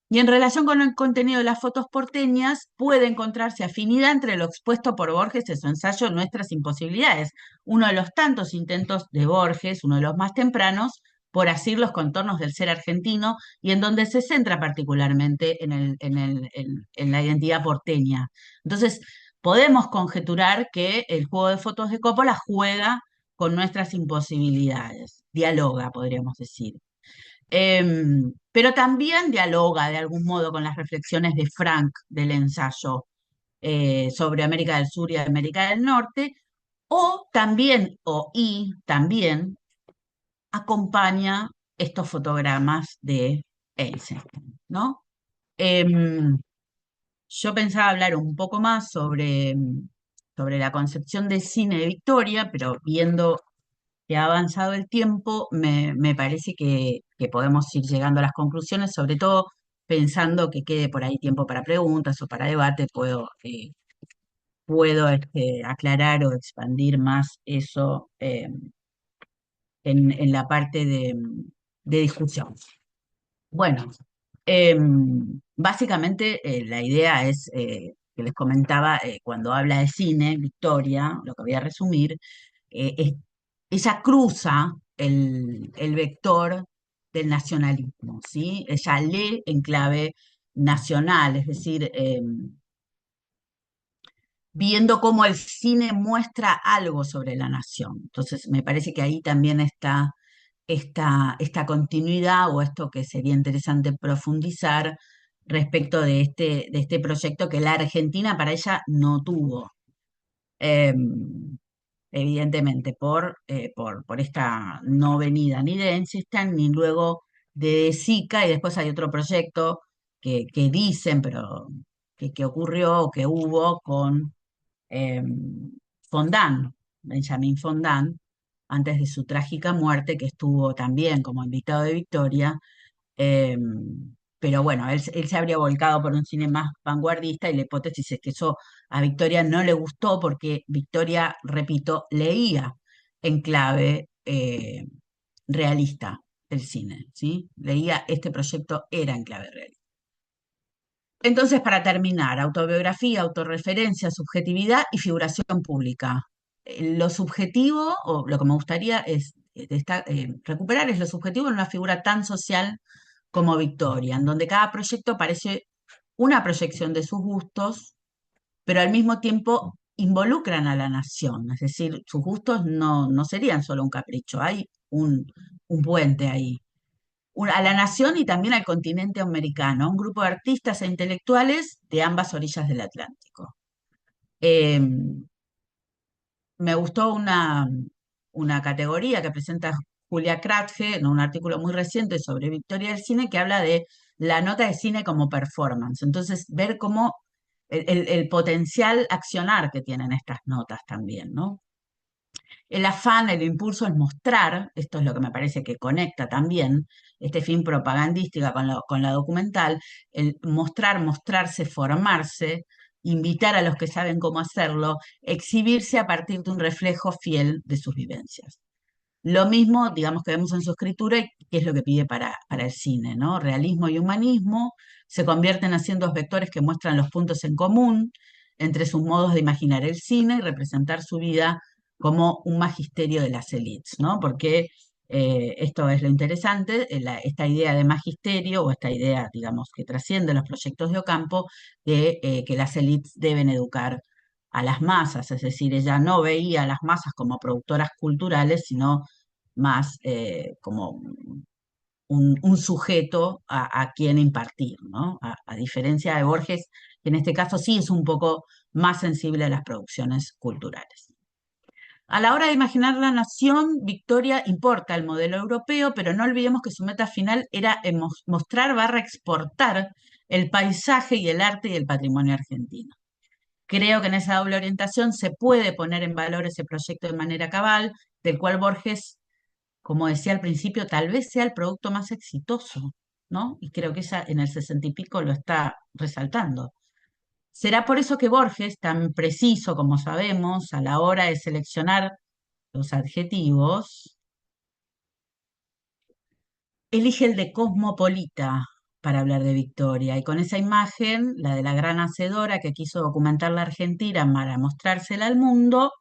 Y en relación con el contenido de las fotos porteñas, puede encontrarse afinidad entre lo expuesto por Borges en su ensayo Nuestras Imposibilidades, uno de los tantos intentos de Borges, uno de los más tempranos, por asir los contornos del ser argentino y en donde se centra particularmente en la identidad porteña. Entonces, podemos conjeturar que el juego de fotos de Coppola juega con nuestras imposibilidades, dialoga, podríamos decir. Pero también dialoga de algún modo con las reflexiones de Frank del ensayo sobre América del Sur y América del Norte, y también acompaña estos fotogramas de Eisenstein, ¿no? Em, yo pensaba hablar un poco más sobre la concepción del cine de Victoria, pero viendo que ha avanzado el tiempo, me parece que podemos ir llegando a las conclusiones, sobre todo pensando que quede por ahí tiempo para preguntas o para debate, puedo aclarar o expandir más eso en la parte de discusión. Bueno, básicamente la idea es que les comentaba, cuando habla de cine, Victoria, lo que voy a resumir, es ella cruza el vector del nacionalismo, ¿sí? Ella lee en clave nacional, es decir, viendo cómo el cine muestra algo sobre la nación. Entonces, me parece que ahí también está esta continuidad o esto que sería interesante profundizar respecto de este proyecto que la Argentina para ella no tuvo. Em, Evidentemente, por esta no venida ni de Eisenstein ni luego de Zika, y después hay otro proyecto que dicen, pero que ocurrió, que hubo con eh, Fondán, Benjamin Fondán, antes de su trágica muerte, que estuvo también como invitado de Victoria, eh, pero bueno, él se habría volcado por un cine más vanguardista y la hipótesis es que eso a Victoria no le gustó porque Victoria, repito, leía en clave realista el cine, ¿sí? Leía este proyecto era en clave realista. Entonces, para terminar, autobiografía, autorreferencia, subjetividad y figuración pública. Lo subjetivo, o lo que me gustaría es recuperar, es lo subjetivo en una figura tan social como Victoria, en donde cada proyecto parece una proyección de sus gustos, pero al mismo tiempo involucran a la nación, es decir, sus gustos no serían solo un capricho, hay un puente ahí. A la nación y también al continente americano, un grupo de artistas e intelectuales de ambas orillas del Atlántico. Eh, Me gustó una categoría que presenta Julia Kratge en un artículo muy reciente sobre Victoria del Cine que habla de la nota de cine como performance. Entonces, ver cómo el potencial accionar que tienen estas notas también, ¿no? El afán, el impulso es mostrar, esto es lo que me parece que conecta también este fin propagandística con la documental, el mostrar, mostrarse, formarse, invitar a los que saben cómo hacerlo, exhibirse a partir de un reflejo fiel de sus vivencias. Lo mismo, digamos, que vemos en su escritura y que es lo que pide para el cine, ¿no? Realismo y humanismo se convierten haciendo dos vectores que muestran los puntos en común entre sus modos de imaginar el cine y representar su vida como un magisterio de las élites, ¿no? Porque esto es lo interesante, esta idea de magisterio o esta idea, digamos, que trasciende los proyectos de Ocampo, de que las élites deben educar a las masas, es decir, ella no veía a las masas como productoras culturales, sino más como un sujeto a quien impartir, ¿no? A diferencia de Borges, que en este caso sí es un poco más sensible a las producciones culturales. A la hora de imaginar la nación, Victoria importa el modelo europeo, pero no olvidemos que su meta final era mostrar barra exportar el paisaje y el arte y el patrimonio argentino. Creo que en esa doble orientación se puede poner en valor ese proyecto de manera cabal, del cual Borges, como decía al principio, tal vez sea el producto más exitoso, ¿no? Y creo que ella en el 60 y pico lo está resaltando. Será por eso que Borges, tan preciso como sabemos a la hora de seleccionar los adjetivos, elige el de cosmopolita para hablar de Victoria. Y con esa imagen, la de la gran hacedora que quiso documentar la Argentina para mostrársela al mundo,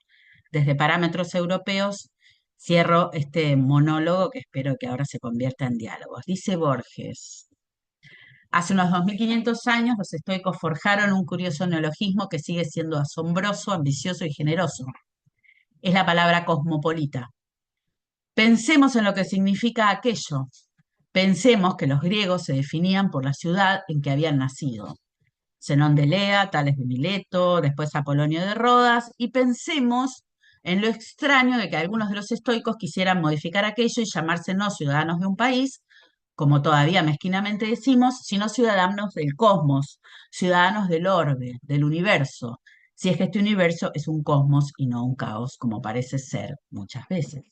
desde parámetros europeos, cierro este monólogo que espero que ahora se convierta en diálogos. Dice Borges. Hace unos 2500 años los estoicos forjaron un curioso neologismo que sigue siendo asombroso, ambicioso y generoso. Es la palabra cosmopolita. Pensemos en lo que significa aquello. Pensemos que los griegos se definían por la ciudad en que habían nacido. Zenón de Lea, Tales de Mileto, después Apolonio de Rodas, y pensemos en lo extraño de que algunos de los estoicos quisieran modificar aquello y llamarse no ciudadanos de un país, como todavía mezquinamente decimos, sino ciudadanos del cosmos, ciudadanos del orbe, del universo, si es que este universo es un cosmos y no un caos, como parece ser muchas veces.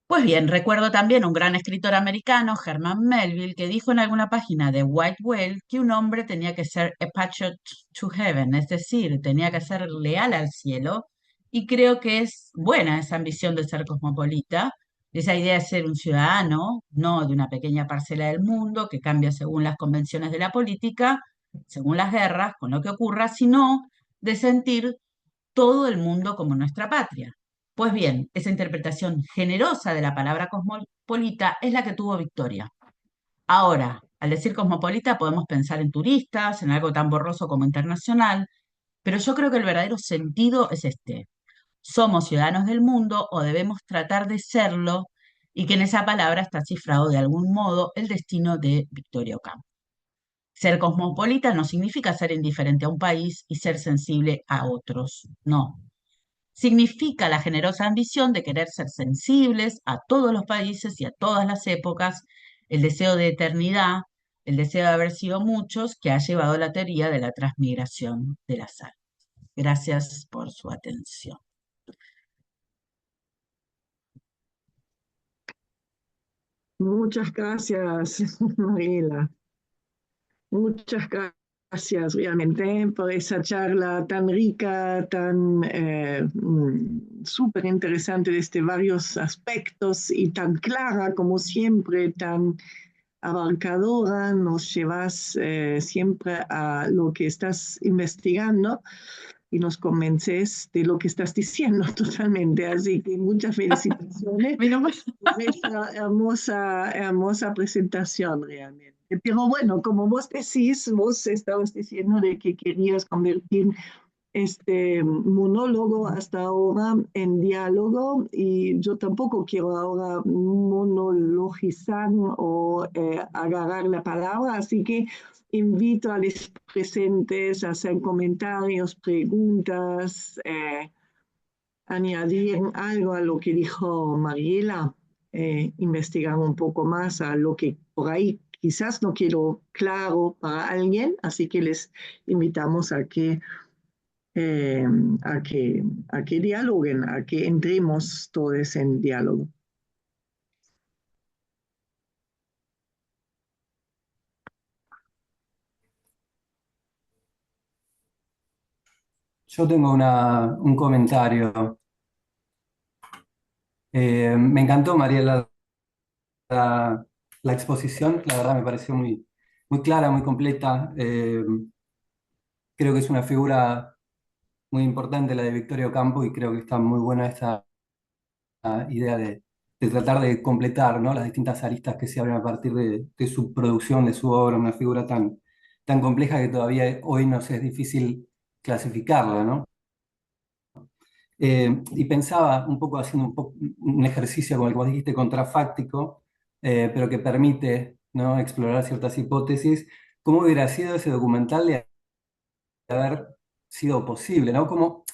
Pues bien, recuerdo también un gran escritor americano, Herman Melville, que dijo en alguna página de White Whale que un hombre tenía que ser a patriot to heaven, es decir, tenía que ser leal al cielo, y creo que es buena esa ambición de ser cosmopolita, esa idea de ser un ciudadano, no de una pequeña parcela del mundo que cambia según las convenciones de la política, según las guerras, con lo que ocurra, sino de sentir todo el mundo como nuestra patria. Pues bien, esa interpretación generosa de la palabra cosmopolita es la que tuvo Victoria. Ahora, al decir cosmopolita podemos pensar en turistas, en algo tan borroso como internacional, pero yo creo que el verdadero sentido es este. Somos ciudadanos del mundo o debemos tratar de serlo y que en esa palabra está cifrado de algún modo el destino de Victoria Ocampo. Ser cosmopolita no significa ser indiferente a un país y ser sensible a otros, no. Significa la generosa ambición de querer ser sensibles a todos los países y a todas las épocas, el deseo de eternidad, el deseo de haber sido muchos que ha llevado la teoría de la transmigración de la sal. Gracias por su atención. Muchas gracias, Mariela. Muchas gracias realmente por esa charla tan rica, tan súper interesante desde varios aspectos y tan clara como siempre, tan abarcadora. Nos llevas siempre a lo que estás investigando y nos convences de lo que estás diciendo totalmente. Así que muchas felicitaciones por esta hermosa presentación realmente. Pero bueno, como vos decís, vos estabas diciendo de que querías convertir este monólogo hasta ahora en diálogo y yo tampoco quiero ahora monologizar o agarrar la palabra, así que invito a los presentes a hacer comentarios, preguntas, añadir algo a lo que dijo Mariela, investigar un poco más a lo que por ahí quizás no quiero claro para alguien, así que les invitamos eh, a que, a que dialoguen, a que entremos todos en diálogo. Yo tengo un comentario. Me encantó, Mariela, la exposición. La verdad me pareció muy clara, muy completa. Creo que es una figura muy importante la de Victoria Ocampo y creo que está muy buena esta idea de tratar de completar, ¿no?, las distintas aristas que se abren a partir de su producción, de su obra, una figura tan compleja que todavía hoy nos es difícil clasificarla, ¿no? Y pensaba un poco haciendo un ejercicio como el que vos dijiste, contrafáctico, pero que permite, ¿no?, explorar ciertas hipótesis. ¿Cómo hubiera sido ese documental de haber sido posible, ¿no? ¿Cómo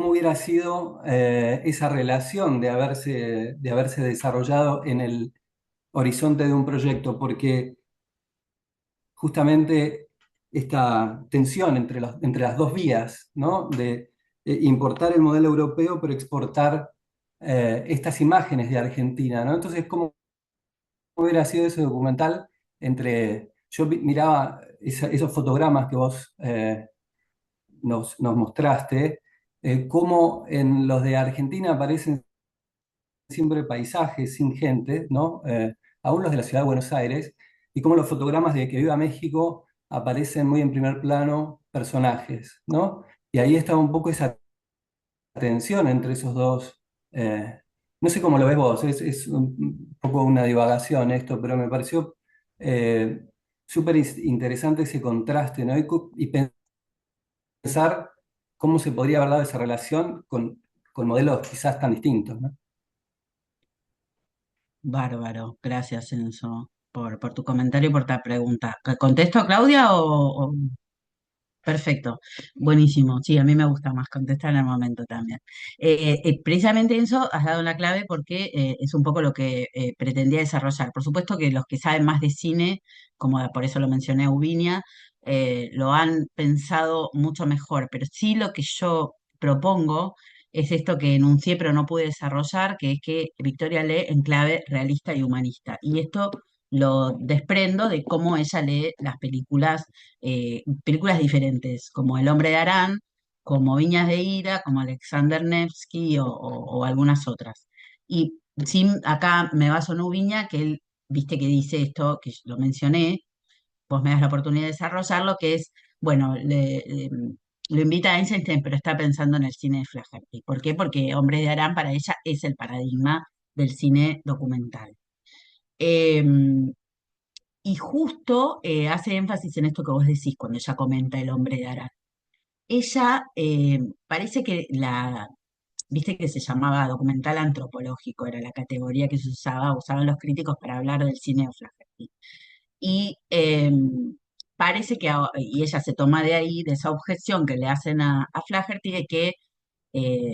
hubiera sido esa relación de haberse desarrollado en el horizonte de un proyecto? Porque justamente esta tensión entre las dos vías, ¿no? De importar el modelo europeo, pero exportar estas imágenes de Argentina, ¿no? Entonces, ¿cómo hubiera sido ese documental yo miraba esos fotogramas que vos nos mostraste, cómo en los de Argentina aparecen siempre paisajes sin gente, ¿no? Aún los de la ciudad de Buenos Aires, y cómo los fotogramas de Que Viva México aparecen muy en primer plano personajes, ¿no? Y ahí estaba un poco esa tensión entre esos dos. No sé cómo lo ves vos, es un poco una divagación esto, pero me pareció eh, súper interesante ese contraste, ¿no? Y pensar cómo se podría haber dado esa relación con modelos quizás tan distintos, ¿no? Bárbaro, gracias Enzo por tu comentario y por tu pregunta. ¿Contesto, Claudia, o- Perfecto, buenísimo. Sí, a mí me gusta más contestar en el momento también. Precisamente eso has dado la clave porque es un poco lo que pretendía desarrollar. Por supuesto que los que saben más de cine, como por eso lo mencioné a Ubiña, lo han pensado mucho mejor, pero sí lo que yo propongo es esto que enuncié pero no pude desarrollar, que es que Victoria lee en clave realista y humanista. Y esto lo desprendo de cómo ella lee las películas diferentes, como El Hombre de Arán, como Viñas de Ira, como Alexander Nevsky o algunas otras. Y sí, acá me baso en Ubiña, que él, viste que dice esto, que lo mencioné, vos me das la oportunidad de desarrollarlo, que es, bueno, lo invita a Einstein, pero está pensando en el cine de Flaherty. ¿Por qué? Porque Hombres de Arán para ella es el paradigma del cine documental. Eh, y justo hace énfasis en esto que vos decís cuando ella comenta El Hombre de Arán. Ella parece que viste que se llamaba documental antropológico, era la categoría que se usaban los críticos para hablar del cine de Flaherty. Y parece que, y ella se toma de ahí, de esa objeción que le hacen a Flaherty de que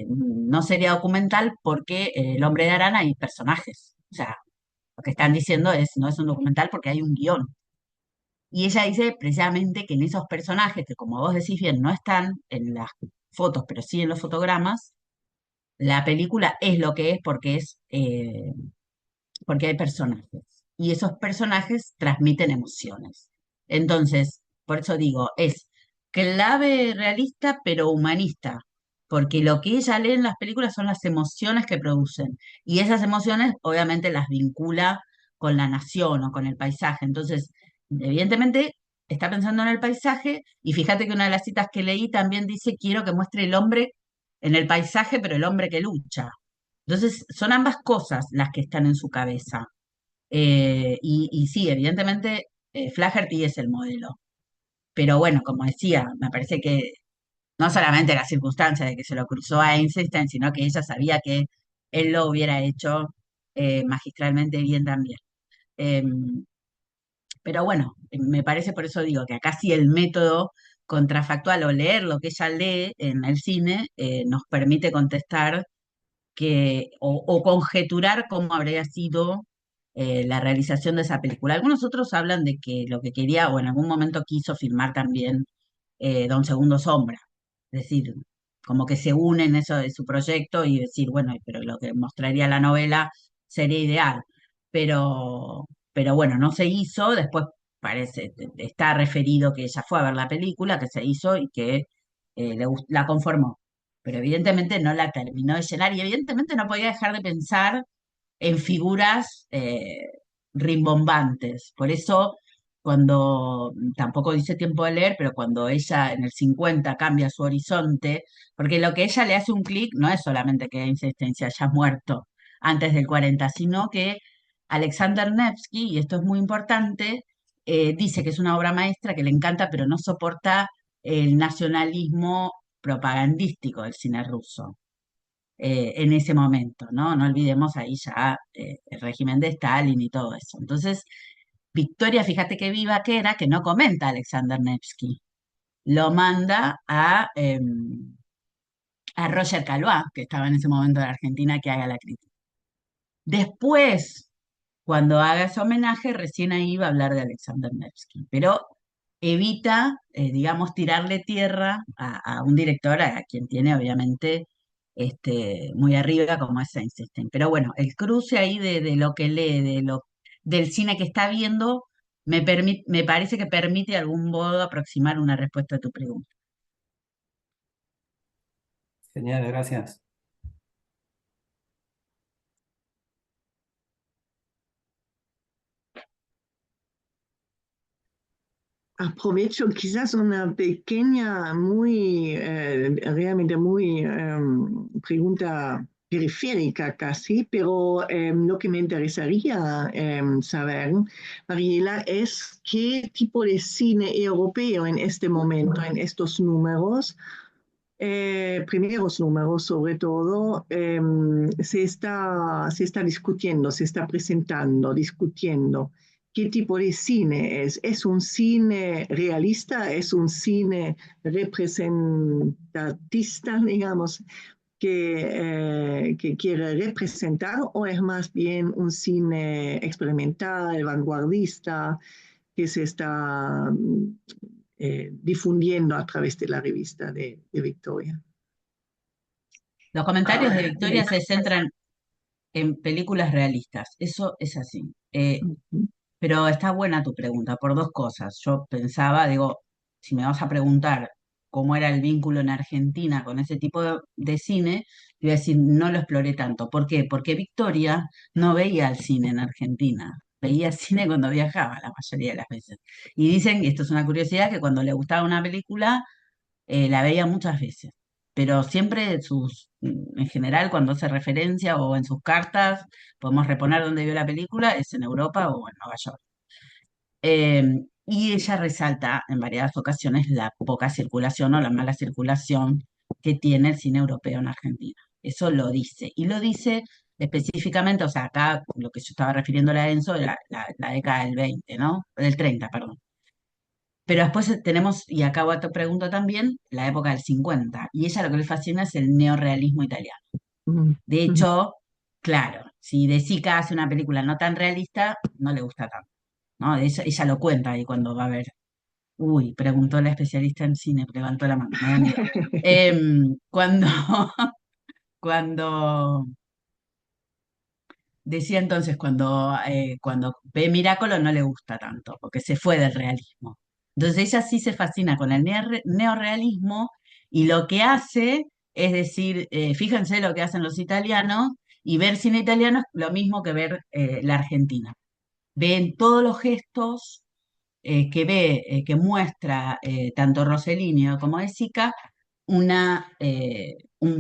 no sería documental porque El Hombre de Arana hay personajes. O sea, lo que están diciendo es, no es un documental porque hay un guión. Y ella dice precisamente que en esos personajes, que como vos decís bien, no están en las fotos, pero sí en los fotogramas, la película es lo que es porque hay personajes. Y esos personajes transmiten emociones. Entonces, por eso digo, es clave realista, pero humanista, porque lo que ella lee en las películas son las emociones que producen. Y esas emociones, obviamente, las vincula con la nación o con el paisaje. Entonces, evidentemente, está pensando en el paisaje, y fíjate que una de las citas que leí también dice, quiero que muestre el hombre en el paisaje, pero el hombre que lucha. Entonces, son ambas cosas las que están en su cabeza. Y sí, evidentemente, Flaherty es el modelo. Pero bueno, como decía, me parece que no solamente la circunstancia de que se lo cruzó a Einstein, sino que ella sabía que él lo hubiera hecho magistralmente bien también. Em, pero bueno, me parece por eso digo que acá sí el método contrafactual o leer lo que ella lee en el cine nos permite contestar o conjeturar cómo habría sido la realización de esa película. Algunos otros hablan de que lo que quería o en algún momento quiso filmar también Don Segundo Sombra. Es decir, como que se unen eso de su proyecto y decir, bueno, pero lo que mostraría la novela sería ideal. Pero bueno, no se hizo, después parece, está referido que ella fue a ver la película, que se hizo y que la conformó. Pero evidentemente no la terminó de llenar y evidentemente no podía dejar de pensar en figuras rimbombantes. Por eso, cuando, tampoco dice tiempo de leer, pero cuando ella en el 50 cambia su horizonte, porque lo que ella le hace un clic no es solamente que Einstein se haya muerto antes del 40, sino que Alexander Nevsky, y esto es muy importante, dice que es una obra maestra que le encanta, pero no soporta el nacionalismo propagandístico del cine ruso en ese momento, ¿no? No olvidemos ahí ya el régimen de Stalin y todo eso. Entonces, Victoria, fíjate qué viva que era, que no comenta a Alexander Nevsky. Lo manda a Roger Calvá, que estaba en ese momento en Argentina, que haga la crítica. Después, cuando haga ese homenaje, recién ahí va a hablar de Alexander Nevsky, pero evita, digamos, tirarle tierra a un director a quien tiene obviamente muy arriba como es Einstein. Pero bueno, el cruce ahí de lo que lee, del cine que está viendo, me parece que permite de algún modo aproximar una respuesta a tu pregunta. Genial, gracias. Aprovecho quizás una pequeña, realmente muy pregunta periférica casi, pero lo que me interesaría saber, Mariela, es qué tipo de cine europeo en este momento, en estos números, primeros números sobre todo, se está discutiendo, se está presentando, discutiendo. ¿Qué tipo de cine es? ¿Es un cine realista? ¿Es un cine representatista, digamos, que quiere representar? ¿O es más bien un cine experimental, vanguardista, que se está difundiendo a través de la revista de Victoria? Los comentarios de Victoria se centran en películas realistas, eso es así. Pero está buena tu pregunta por dos cosas. Yo pensaba, digo, si me vas a preguntar cómo era el vínculo en Argentina con ese tipo de cine, te voy a decir, no lo exploré tanto. ¿Por qué? Porque Victoria no veía el cine en Argentina. veía cine cuando viajaba la mayoría de las veces. Y dicen, y esto es una curiosidad, que cuando le gustaba una película, la veía muchas veces. Pero siempre en general, cuando hace referencia o en sus cartas, podemos reponer dónde vio la película, es en Europa o en Nueva York. Eh, y ella resalta en varias ocasiones la poca circulación o la mala circulación que tiene el cine europeo en Argentina. Eso lo dice. Y lo dice específicamente, o sea, acá lo que yo estaba refiriéndole a Enzo, la década del 20, ¿no? Del 30, perdón. Pero después tenemos, y acá te pregunto también, la época del 50. Y ella lo que le fascina es el neorrealismo italiano. Mm, De mm. hecho, claro, si De Sica hace una película no tan realista, no le gusta tanto. ¿No? Ella lo cuenta ahí cuando va a ver. Uy, preguntó la especialista en cine, levantó la mano, me da miedo. Cuando, cuando decía entonces, cuando ve Miracolo no le gusta tanto, porque se fue del realismo. Entonces ella sí se fascina con el neorrealismo y lo que hace es decir, fíjense lo que hacen los italianos y ver cine italiano es lo mismo que ver la Argentina. Ven todos los gestos que muestra tanto Rossellini como De Sica un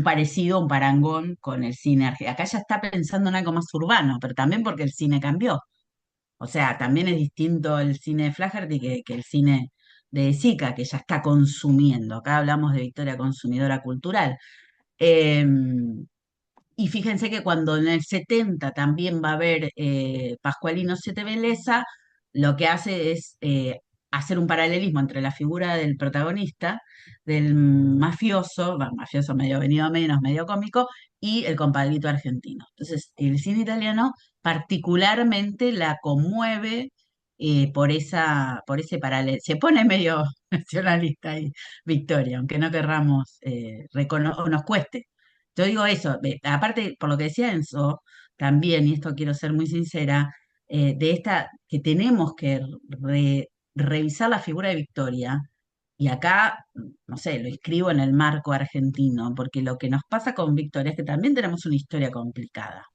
parecido, un parangón con el cine argentino. Acá ya está pensando en algo más urbano, pero también porque el cine cambió. O sea, también es distinto el cine de Flaherty que el cine de Sica, que ya está consumiendo. Acá hablamos de Victoria consumidora cultural. Eh, y fíjense que cuando en el 70 también va a haber Pascualino Siete Belleza, lo que hace es hacer un paralelismo entre la figura del protagonista, del mafioso, bueno, mafioso medio venido a menos, medio cómico, y el compadrito argentino. Entonces, el cine italiano particularmente la conmueve por ese paralelo. Se pone medio nacionalista ahí, Victoria, aunque no querramos o nos cueste. Yo digo eso, aparte, por lo que decía Enzo, también, y esto quiero ser muy sincera, de esta, que tenemos que revisar la figura de Victoria, y acá, no sé, lo escribo en el marco argentino, porque lo que nos pasa con Victoria es que también tenemos una historia complicada.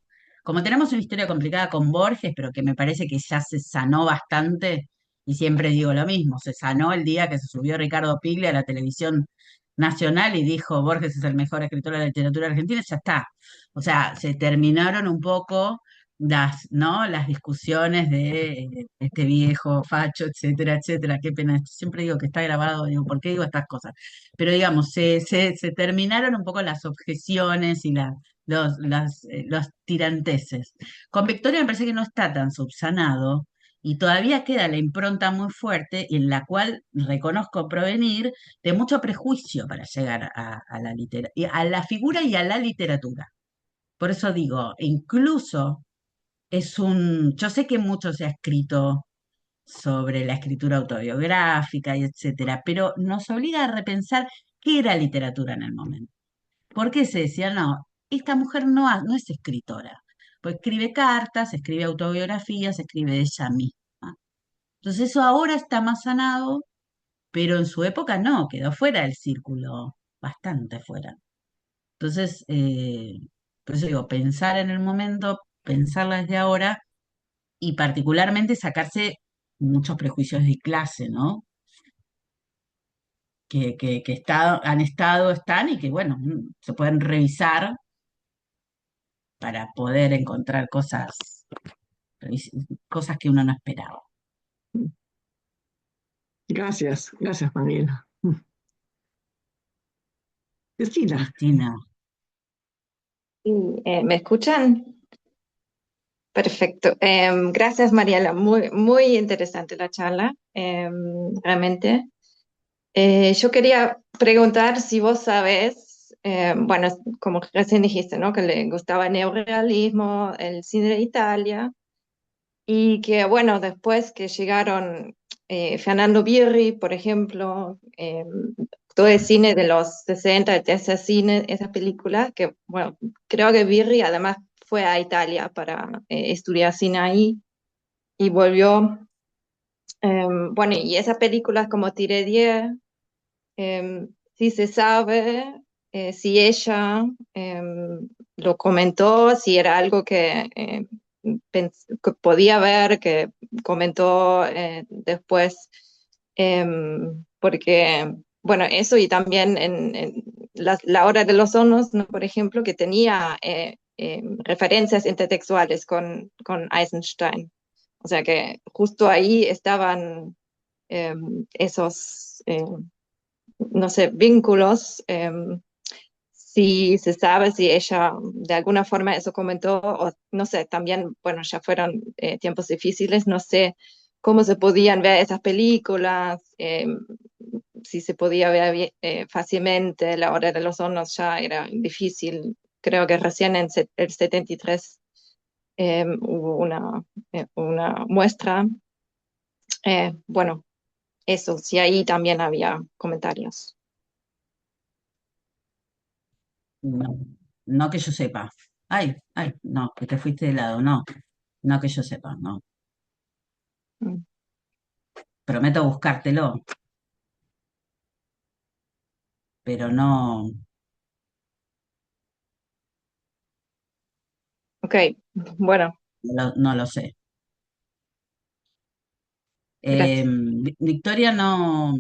Como tenemos una historia complicada con Borges, pero que me parece que ya se sanó bastante, y siempre digo lo mismo, se sanó el día que se subió Ricardo Piglia a la televisión nacional y dijo Borges es el mejor escritor de la literatura argentina, ya está. O sea, se terminaron un poco ¿no? Las discusiones de este viejo facho, etcétera, etcétera. Qué pena, siempre digo que está grabado, digo, ¿por qué digo estas cosas? Pero digamos, se terminaron un poco las objeciones y los tiranteses. Con Victoria me parece que no está tan subsanado y todavía queda la impronta muy fuerte en la cual reconozco provenir de mucho prejuicio para llegar a la figura y a la literatura. Por eso digo, incluso yo sé que mucho se ha escrito sobre la escritura autobiográfica y etcétera, pero nos obliga a repensar qué era literatura en el momento. ¿Por qué se decía, no, esta mujer no es escritora? Pues escribe cartas, escribe autobiografías, escribe de ella misma. Entonces eso ahora está más sanado, pero en su época no, quedó fuera del círculo, bastante fuera. Entonces, por eso digo, pensar en el momento, pensarla desde ahora y particularmente sacarse muchos prejuicios de clase, ¿no? Están y que, bueno, se pueden revisar para poder encontrar cosas que uno no esperaba. Gracias, gracias, Mariela. Cristina, Cristina, Sí, ¿me escuchan? Perfecto. Gracias, Mariela. Muy, muy interesante la charla, realmente. Yo quería preguntar si vos sabés, bueno, como recién dijiste, ¿no? Que le gustaba el neorrealismo, el cine de Italia, y que, bueno, después que llegaron Fernando Birri, por ejemplo, todo el cine de los 60, de ese cine, esas películas, que, bueno, creo que Birri además fue a Italia para estudiar cine ahí y volvió. Bueno, y esas películas como Tiré 10, sí se sabe si ella lo comentó, si era algo que que podía ver, que comentó después, porque, bueno, eso y también en la Hora de los Hornos, ¿no? Por ejemplo, que tenía referencias intertextuales con Eisenstein. O sea que justo ahí estaban esos, no sé, vínculos. Si se sabe si ella de alguna forma eso comentó, o no sé, también, bueno, ya fueron tiempos difíciles, no sé cómo se podían ver esas películas, si se podía ver fácilmente. La Hora de los Hornos ya era difícil. Creo que recién en el 73 hubo una muestra. Bueno, eso, sí, ahí también había comentarios. No, no que yo sepa. Ay, ay, no, que te fuiste de lado, no, no que yo sepa, no. Mm. Prometo buscártelo, pero no, Ok, bueno, no lo sé. gracias. Victoria no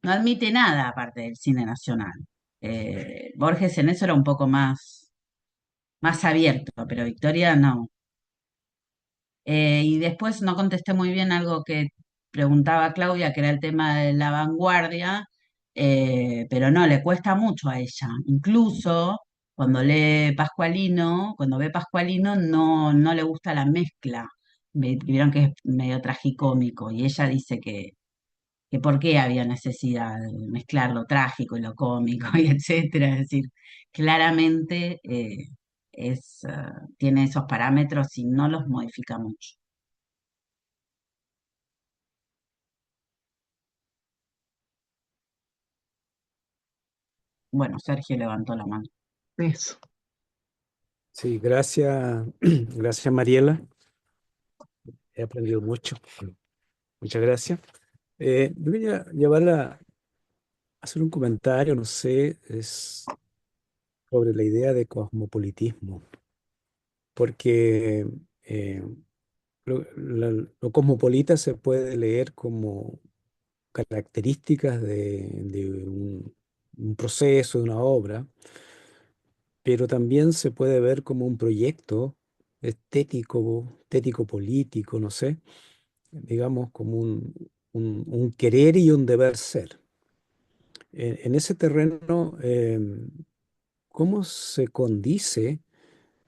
admite nada aparte del cine nacional. Borges en eso era un poco más abierto, pero Victoria no. Y después no contesté muy bien algo que preguntaba Claudia, que era el tema de la vanguardia, pero no, le cuesta mucho a ella. Incluso cuando lee Pascualino, cuando ve Pascualino, no le gusta la mezcla. Vieron que es medio tragicómico, y ella dice que por qué había necesidad de mezclar lo trágico y lo cómico, y etcétera. Es decir, claramente tiene esos parámetros y no los modifica mucho. Bueno, Sergio levantó la mano. Eso. Sí, gracias, gracias Mariela. He aprendido mucho. Muchas gracias. Yo quería llevarla a hacer un comentario, no sé, es sobre la idea de cosmopolitismo, porque lo cosmopolita se puede leer como características de un proceso, de una obra, pero también se puede ver como un proyecto estético político, no sé, digamos como un querer y un deber ser. En ese terreno, ¿cómo se condice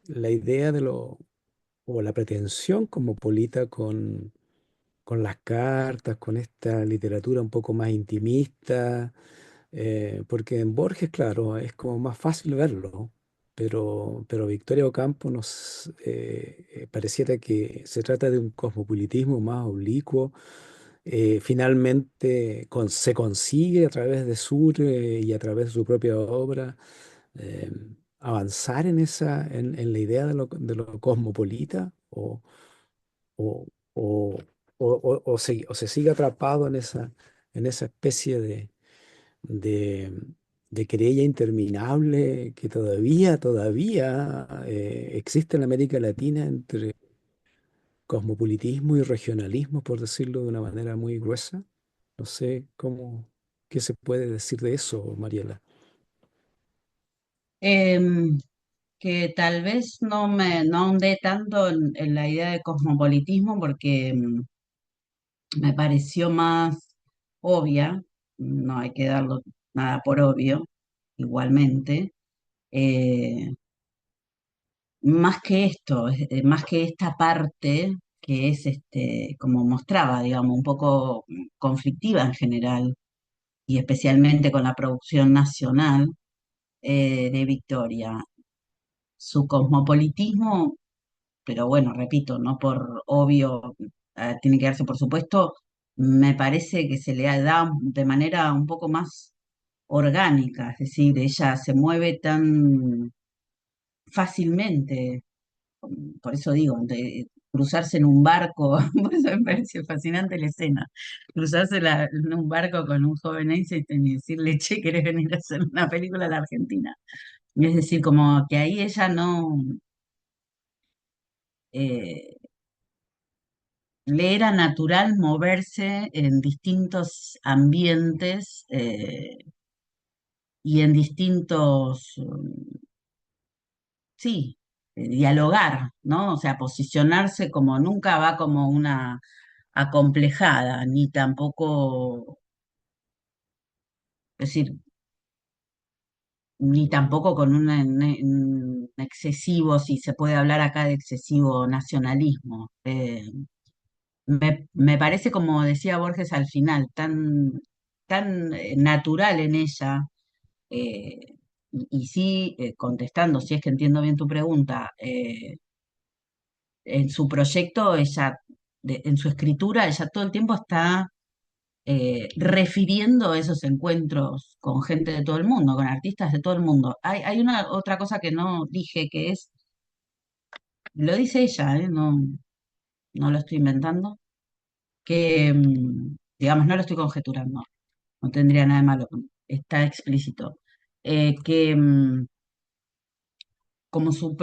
la idea o la pretensión cosmopolita con las cartas, con esta literatura un poco más intimista? Porque en Borges, claro, es como más fácil verlo, pero Victoria Ocampo pareciera que se trata de un cosmopolitismo más oblicuo. Finalmente se consigue a través de Sur y a través de su propia obra eh, avanzar en la idea de lo cosmopolita o, o, o se sigue atrapado en esa especie de, de querella interminable que todavía existe en América Latina entre cosmopolitismo y regionalismo, por decirlo de una manera muy gruesa. No sé qué se puede decir de eso, Mariela. Em, que tal vez no ahondé tanto en la idea de cosmopolitismo porque me pareció más obvia, no hay que darlo nada por obvio, igualmente. Eh, Más que esto, más que esta parte que es como mostraba, digamos, un poco conflictiva en general, y especialmente con la producción nacional de Victoria. Su cosmopolitismo, pero bueno, repito, no por obvio, tiene que darse por supuesto, me parece que se le da de manera un poco más orgánica, es decir, ella se mueve tan fácilmente. Por eso digo, cruzarse en un barco, por eso me parece fascinante la escena, cruzarse en un barco con un joven Einstein y decirle, che, ¿querés venir a hacer una película a la Argentina? Es decir, como que ahí ella eh, le era natural moverse en distintos ambientes y en distintos, sí, dialogar, ¿no? O sea, posicionarse como nunca va como una acomplejada, ni tampoco, es decir, ni tampoco con un excesivo, si se puede hablar acá de excesivo nacionalismo. Me parece, como decía Borges al final, tan natural en ella, y sí, contestando, si es que entiendo bien tu pregunta, en su proyecto, ella, en su escritura, ella todo el tiempo está refiriendo esos encuentros con gente de todo el mundo, con artistas de todo el mundo. Hay una otra cosa que no dije, que es, lo dice ella, no lo estoy inventando, que, digamos, no lo estoy conjeturando, no tendría nada de malo, está explícito, que como su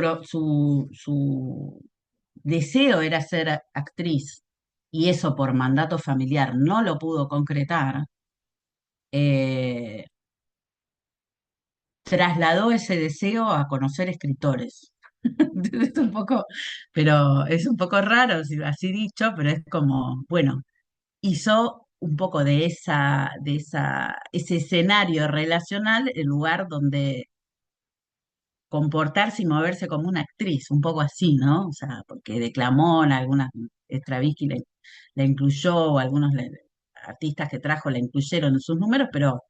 deseo era ser actriz y eso por mandato familiar no lo pudo concretar, eh, trasladó ese deseo a conocer escritores. Es un poco, pero es un poco raro, así dicho, pero es como, bueno, hizo un poco ese escenario relacional el lugar donde comportarse y moverse como una actriz, un poco así, ¿no? O sea, porque declamó en algunas, Stravinsky la incluyó, o algunos artistas que trajo la incluyeron en sus números, pero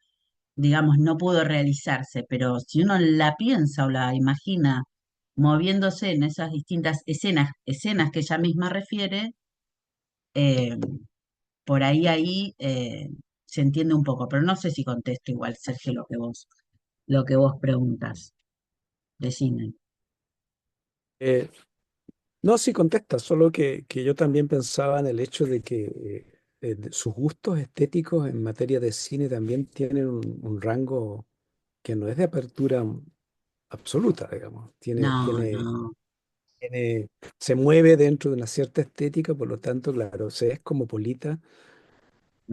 digamos, no pudo realizarse. Pero si uno la piensa o la imagina moviéndose en esas distintas escenas que ella misma refiere, eh, por ahí se entiende un poco, pero no sé si contesto igual, Sergio, lo que vos preguntas. Decime. Eh, no, sí contesta, solo que yo también pensaba en el hecho de que sus gustos estéticos en materia de cine también tienen un rango que no es de apertura absoluta, digamos. No, no. Se mueve dentro de una cierta estética, por lo tanto, claro, se es cosmopolita,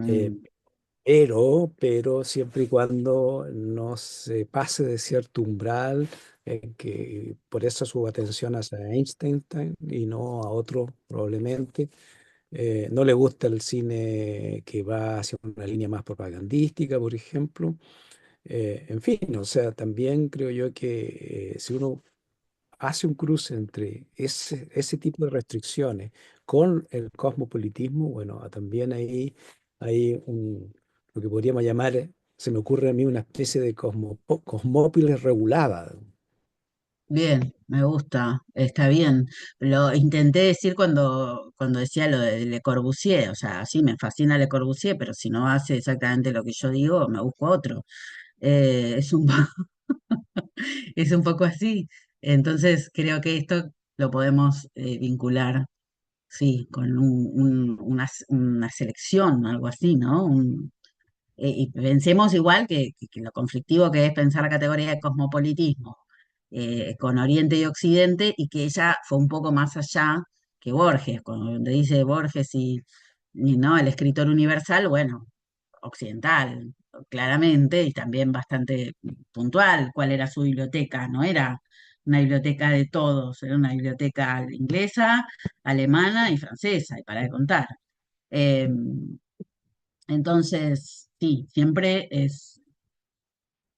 eh, mm, pero siempre y cuando no se pase de cierto umbral, que por eso su atención hacia Einstein y no a otro probablemente. No le gusta el cine que va hacia una línea más propagandística, por ejemplo. En fin, o sea, también creo yo que si uno hace un cruce entre ese tipo de restricciones con el cosmopolitismo, bueno, también ahí hay lo que podríamos llamar, se me ocurre a mí, una especie de cosmópolis regulada. bien, me gusta, está bien. Lo intenté decir cuando decía lo de Le Corbusier, o sea, sí, me fascina Le Corbusier, pero si no hace exactamente lo que yo digo, me busco otro. Es un, es un poco así. Entonces, creo que esto lo podemos vincular, sí, con una selección, algo así, ¿no? Y pensemos igual que lo conflictivo que es pensar la categoría de cosmopolitismo con Oriente y Occidente, y que ella fue un poco más allá que Borges, cuando dice Borges y no, el escritor universal, bueno, occidental, claramente, y también bastante puntual cuál era su biblioteca, no era una biblioteca de todos, era una biblioteca inglesa, alemana y francesa, y para de contar. Eh, entonces, sí, siempre es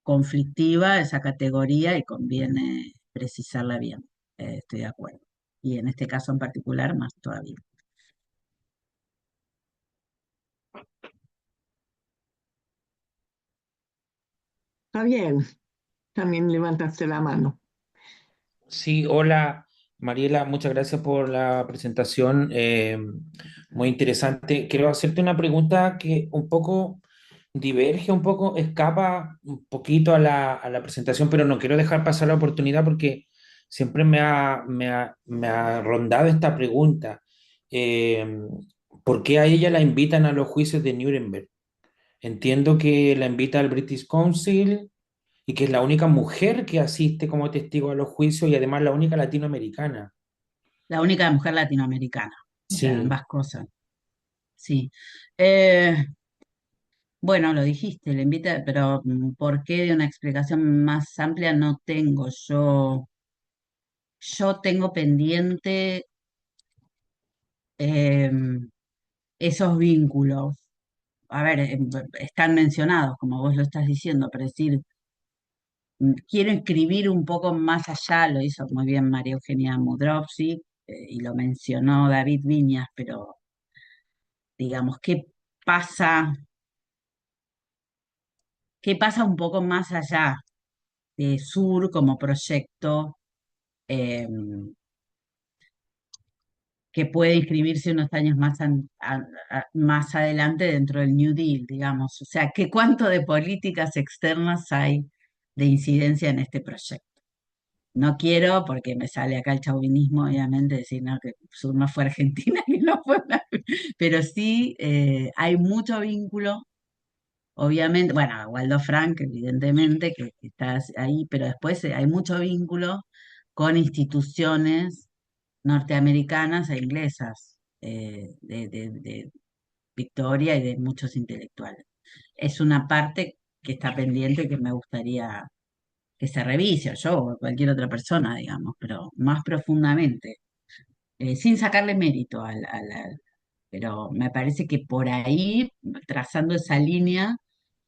conflictiva esa categoría y conviene precisarla bien. Estoy de acuerdo. Y en este caso en particular, más todavía. Está bien, también levantaste la mano. Sí, hola Mariela, muchas gracias por la presentación, muy interesante. Quiero hacerte una pregunta que un poco diverge, un poco escapa un poquito a la presentación, pero no quiero dejar pasar la oportunidad porque siempre me ha rondado esta pregunta. Eh, ¿Por qué a ella la invitan a los juicios de Nuremberg? Entiendo que la invita al British Council y que es la única mujer que asiste como testigo a los juicios y además la única latinoamericana. La única mujer latinoamericana, o sea, Sí. ambas cosas, sí. Eh, bueno, lo dijiste, le invita, pero ¿por qué de una explicación más amplia no tengo? Yo tengo pendiente eh, esos vínculos. A ver, están mencionados, como vos lo estás diciendo, pero decir, quiero escribir un poco más allá, lo hizo muy bien María Eugenia Mudrovsky, y lo mencionó David Viñas, pero digamos, pasa, qué pasa un poco más allá de Sur como proyecto eh, que puede inscribirse unos años más, más adelante dentro del New Deal, digamos? O sea, ¿cuánto de políticas externas hay de incidencia en este proyecto? No quiero, porque me sale acá el chauvinismo, obviamente, decir no, que Sur no fue Argentina y no fue pero sí hay mucho vínculo, obviamente, bueno, Waldo Frank, evidentemente, que está ahí, pero después hay mucho vínculo con instituciones norteamericanas e inglesas, de Victoria y de muchos intelectuales. Es una parte que está pendiente que me gustaría que se revise, o yo o cualquier otra persona, digamos, pero más profundamente, sin sacarle mérito pero me parece que por ahí, trazando esa línea,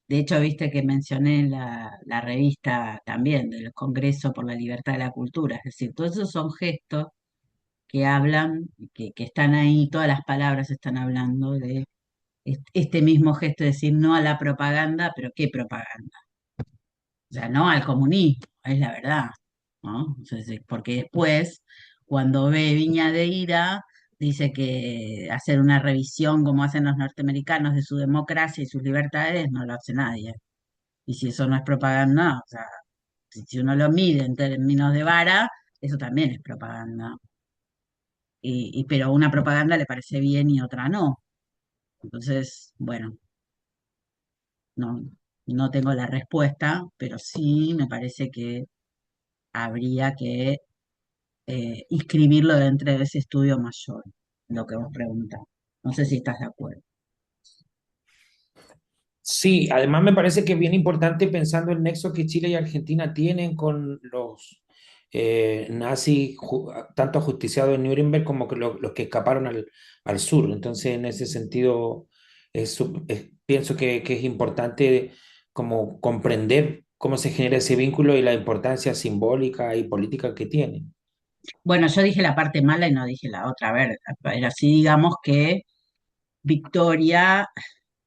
de hecho, viste que mencioné la revista también del Congreso por la Libertad de la Cultura, es decir, todos esos son gestos que hablan, que están ahí, todas las palabras están hablando de este mismo gesto de decir no a la propaganda, pero ¿qué propaganda? O sea, no al comunismo, es la verdad, ¿no? Entonces, porque después, cuando ve Viña de Ira, dice que hacer una revisión como hacen los norteamericanos de su democracia y sus libertades, no lo hace nadie. Y si eso no es propaganda, o sea, si uno lo mide en términos de vara, eso también es propaganda. Pero una propaganda le parece bien y otra no. Entonces, bueno, no, no tengo la respuesta, pero sí me parece que habría que inscribirlo dentro de ese estudio mayor, lo que vos preguntás. No sé si estás de acuerdo. Sí, además me parece que es bien importante pensando el nexo que Chile y Argentina tienen con los nazis, tanto ajusticiados en Nuremberg como que los que escaparon al sur. Entonces, en ese sentido, pienso que es importante como comprender cómo se genera ese vínculo y la importancia simbólica y política que tiene. Bueno, yo dije la parte mala y no dije la otra. A ver, pero sí digamos que Victoria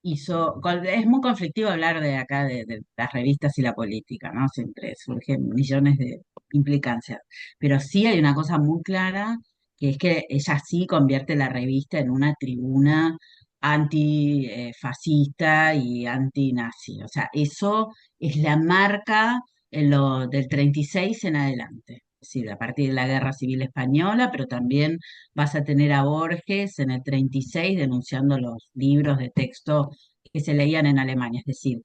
es muy conflictivo hablar de acá de las revistas y la política, ¿no? Siempre surgen millones de implicancias, pero sí hay una cosa muy clara, que es que ella sí convierte la revista en una tribuna antifascista y antinazi, o sea, eso es la marca del 36 en adelante. Es decir, a partir de la Guerra Civil Española, pero también vas a tener a Borges en el 36 denunciando los libros de texto que se leían en Alemania. Es decir,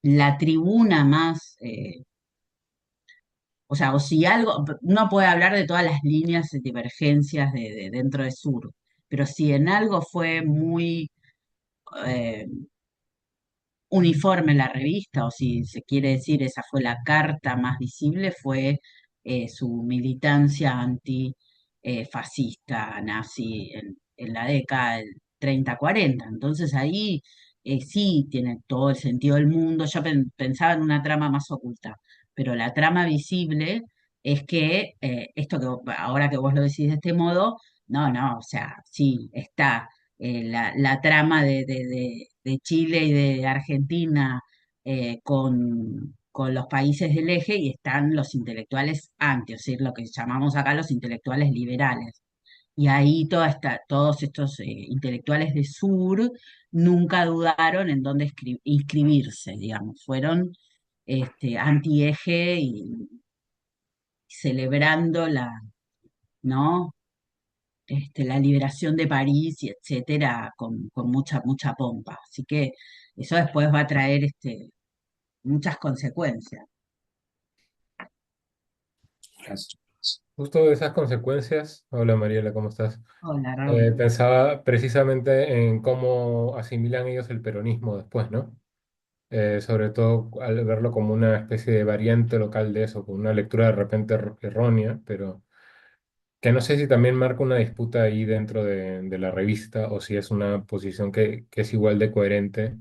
la tribuna más, o sea, o si algo, uno puede hablar de todas las líneas de divergencias dentro de Sur, pero si en algo fue muy eh, uniforme la revista, o si se quiere decir esa fue la carta más visible, fue su militancia antifascista, nazi, en la década del 30-40. Entonces ahí sí tiene todo el sentido del mundo. Yo pensaba en una trama más oculta, pero la trama visible es que esto ahora que vos lo decís de este modo, no, no, o sea, sí, está la trama de Chile y de Argentina con los países del eje y están los intelectuales anti, es decir, lo que llamamos acá los intelectuales liberales. Y ahí todos estos intelectuales de sur nunca dudaron en dónde inscribirse, digamos, fueron anti-eje y celebrando ¿no? La liberación de París y etcétera, con mucha, mucha pompa. Así que eso después va a traer muchas consecuencias. Gracias. Justo de esas consecuencias, hola Mariela, ¿cómo estás? Hola, Raúl. Pensaba precisamente en cómo asimilan ellos el peronismo después, ¿no? Sobre todo al verlo como una especie de variante local de eso, con una lectura de repente errónea, pero que no sé si también marca una disputa ahí dentro de la revista o si es una posición que es igual de coherente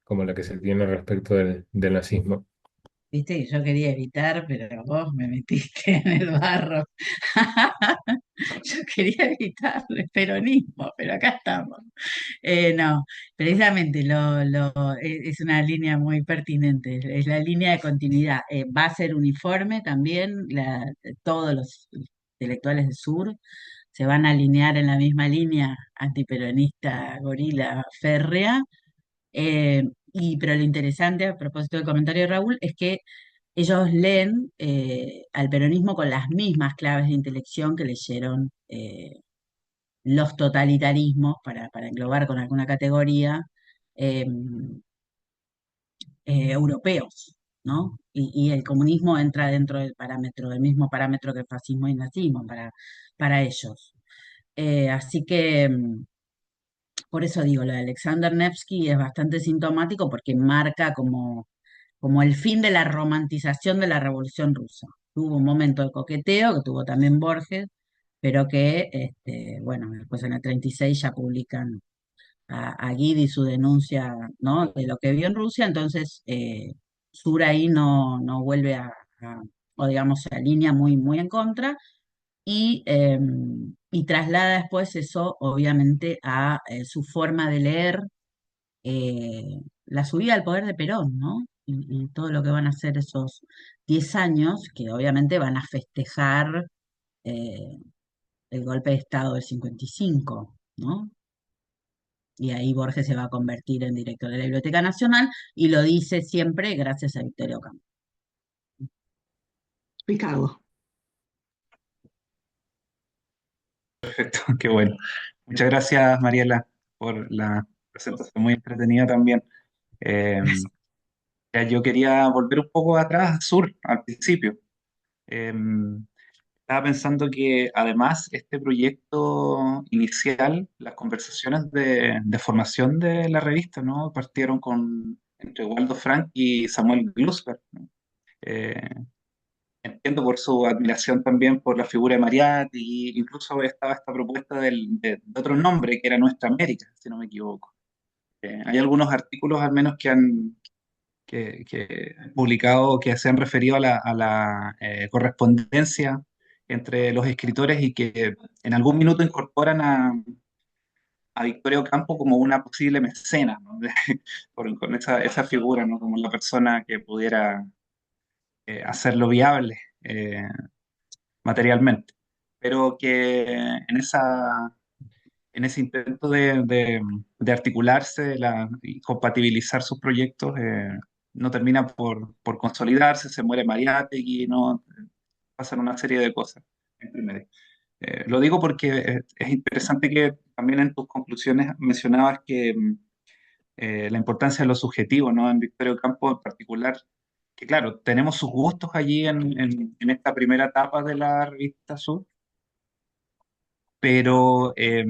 como la que se tiene respecto del nazismo. Viste que yo quería evitar, pero vos me metiste en el barro. Yo quería evitar el peronismo, pero acá estamos. No, precisamente es una línea muy pertinente, es la línea de continuidad. Va a ser uniforme también, todos los intelectuales del sur se van a alinear en la misma línea antiperonista, gorila, férrea. Pero lo interesante, a propósito del comentario de Raúl, es que ellos leen al peronismo con las mismas claves de intelección que leyeron los totalitarismos, para englobar con alguna categoría, eh, europeos, ¿no? Y el comunismo entra dentro del mismo parámetro que el fascismo y el nazismo para ellos. Así que por eso digo, lo de Alexander Nevsky es bastante sintomático porque marca como el fin de la romantización de la Revolución Rusa. Tuvo un momento de coqueteo que tuvo también Borges, pero que, bueno, después en el 36 ya publican a Guidi su denuncia, ¿no? De lo que vio en Rusia, entonces Sur ahí no vuelve o digamos, se alinea muy, muy en contra y traslada después eso, obviamente, a su forma de leer la subida al poder de Perón, ¿no? Y todo lo que van a hacer esos 10 años, que obviamente van a festejar eh, el golpe de Estado del 55, ¿no? Y ahí Borges se va a convertir en director de la Biblioteca Nacional y lo dice siempre gracias a Victorio Campo. Ricardo. Perfecto, qué bueno. Muchas gracias, Mariela, por la presentación muy entretenida también. Eh, ya yo quería volver un poco atrás, sur, al principio. Eh, Estaba pensando que además este proyecto inicial, las conversaciones de formación de la revista, ¿no? Partieron entre Waldo Frank y Samuel Glusberg, ¿no? Eh, Entiendo por su admiración también por la figura de Mariátegui, y incluso estaba esta propuesta de otro nombre que era Nuestra América, si no me equivoco. Hay algunos artículos al menos que han publicado que se han referido a la correspondencia entre los escritores y que en algún minuto incorporan a Victoria Ocampo como una posible mecena, ¿no? Con esa figura, ¿no? Como la persona que pudiera hacerlo viable. Materialmente, pero que en ese intento de articularse y compatibilizar sus proyectos, no termina por consolidarse, se muere Mariátegui, no pasan una serie de cosas entre medio. Lo digo porque es interesante que también en tus conclusiones mencionabas que la importancia de lo subjetivo, ¿no? En Victorio Campo en particular, que claro, tenemos sus gustos allí en esta primera etapa de la revista Sur, pero hay